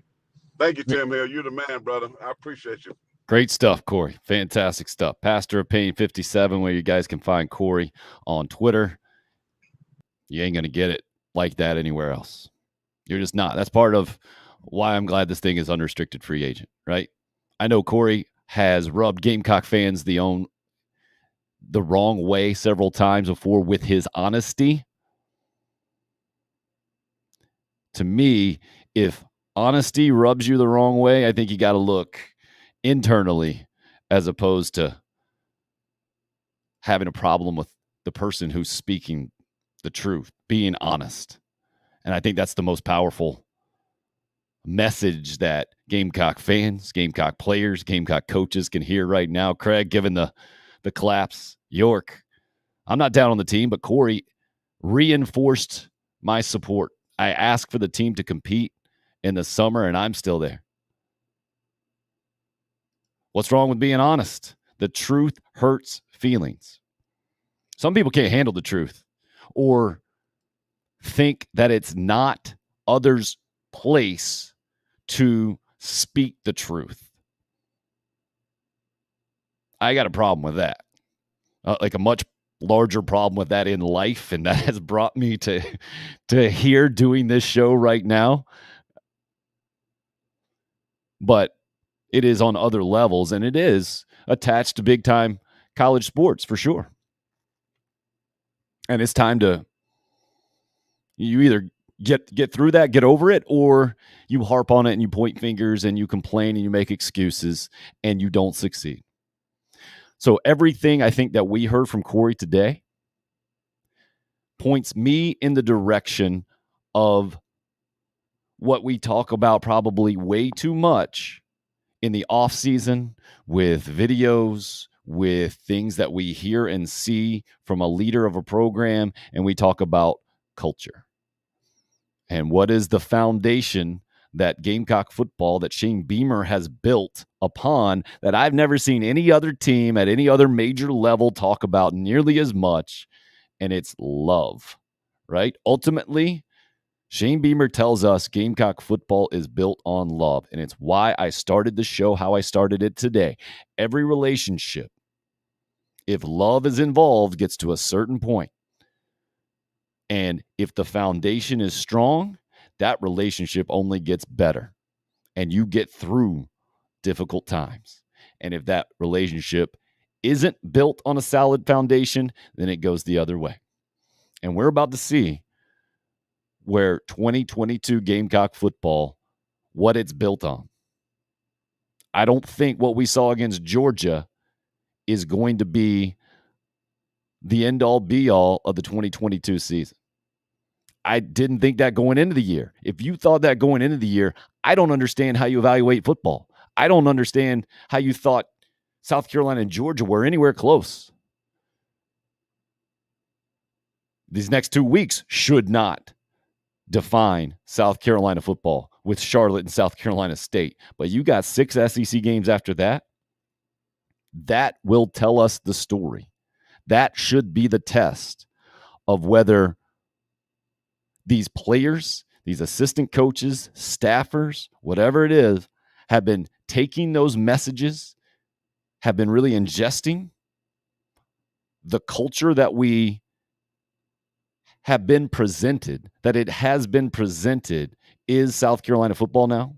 Thank you, Tim Hill. You're the man, brother. I appreciate you.
Great stuff, Corey. Fantastic stuff. Pastor of Pain 57, where you guys can find Corey on Twitter. You ain't going to get it like that anywhere else. You're just not. That's part of why I'm glad this thing is unrestricted free agent, right? I know Corey has rubbed Gamecock fans the wrong way several times before with his honesty. To me, if honesty rubs you the wrong way, I think you got to look internally as opposed to having a problem with the person who's speaking the truth, being honest. And I think that's the most powerful message that Gamecock fans, Gamecock players, Gamecock coaches can hear right now. Craig, given the collapse, York, I'm not down on the team, but Corey reinforced my support. I asked for the team to compete in the summer, and I'm still there. What's wrong with being honest? The truth hurts feelings. Some people can't handle the truth or think that it's not others' place to speak the truth. I got a problem with that. Like a much larger problem with that in life, and that has brought me to here doing this show right now. But it is on other levels, and it is attached to big-time college sports for sure. And it's time to you either get through that, get over it, or you harp on it and you point fingers and you complain and you make excuses and you don't succeed. So everything I think that we heard from Corey today points me in the direction of what we talk about probably way too much in the off season with videos, with things that we hear and see from a leader of a program, and we talk about culture. And what is the foundation that Gamecock football, that Shane Beamer has built upon, that I've never seen any other team at any other major level talk about nearly as much, and it's love, right? Ultimately, Shane Beamer tells us Gamecock football is built on love, and it's why I started the show how I started it today. Every relationship, if love is involved, gets to a certain point. And if the foundation is strong, that relationship only gets better, and you get through difficult times. And if that relationship isn't built on a solid foundation, then it goes the other way. And we're about to see where 2022 Gamecock football, what it's built on. I don't think what we saw against Georgia is going to be the end-all, be-all of the 2022 season. I didn't think that going into the year. If you thought that going into the year, I don't understand how you evaluate football. I don't understand how you thought South Carolina and Georgia were anywhere close. These next 2 weeks should not define South Carolina football with Charlotte and South Carolina State. But you got 6 SEC games after that. That will tell us the story. That should be the test of whether these players, these assistant coaches, staffers, whatever it is, have been taking those messages, have been really ingesting the culture that we have been presented, that it has been presented, is South Carolina football now,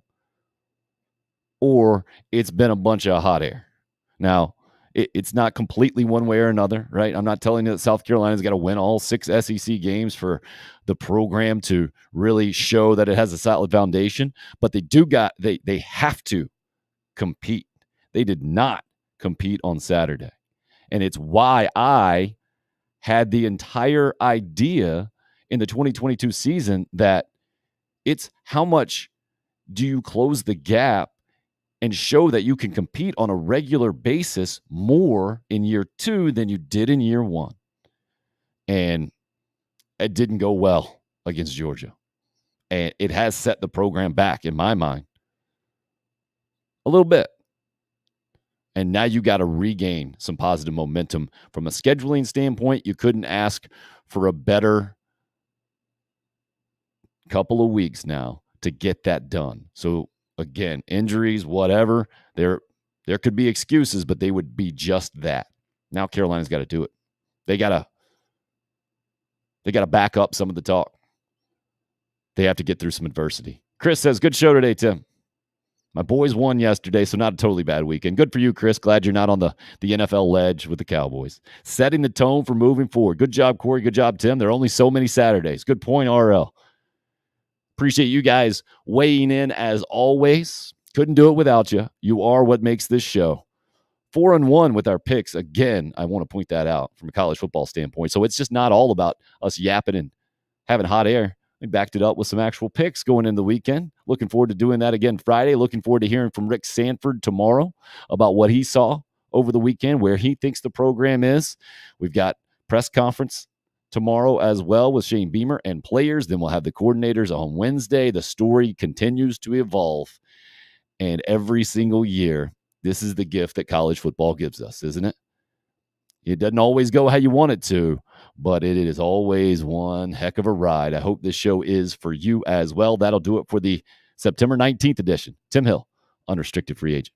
or it's been a bunch of hot air. Now, it's not completely one way or another, right? I'm not telling you that South Carolina's got to win all 6 SEC games for the program to really show that it has a solid foundation, but they have to compete. They did not compete on Saturday. And it's why I had the entire idea in the 2022 season that it's how much do you close the gap and show that you can compete on a regular basis more in year 2 than you did in year 1. And it didn't go well against Georgia. And it has set the program back, in my mind, a little bit. And now you got to regain some positive momentum. From a scheduling standpoint, you couldn't ask for a better couple of weeks now to get that done. So again, injuries, whatever, there could be excuses, but they would be just that. Now Carolina's got to do it. They got to back up some of the talk. they have to get through some adversity. Chris says, good show today, Tim. My boys won yesterday, so not a totally bad weekend. Good for you, Chris. Glad you're not on the NFL ledge with the Cowboys. Setting the tone for moving forward. Good job, Corey. Good job, Tim. There are only so many Saturdays. Good point, RL. Appreciate you guys weighing in as always. Couldn't do it without you. You are what makes this show. 4-1 with our picks. Again, I want to point that out from a college football standpoint. So it's just not all about us yapping and having hot air. We backed it up with some actual picks going into the weekend. Looking forward to doing that again Friday. Looking forward to hearing from Rick Sanford tomorrow about what he saw over the weekend, where he thinks the program is. We've got press conference tomorrow as well with Shane Beamer and players. Then we'll have the coordinators on Wednesday. The story continues to evolve. And every single year, this is the gift that college football gives us, isn't it? It doesn't always go how you want it to, but it is always one heck of a ride. I hope this show is for you as well. That'll do it for the September 19th edition. Tim Hill, unrestricted free agent.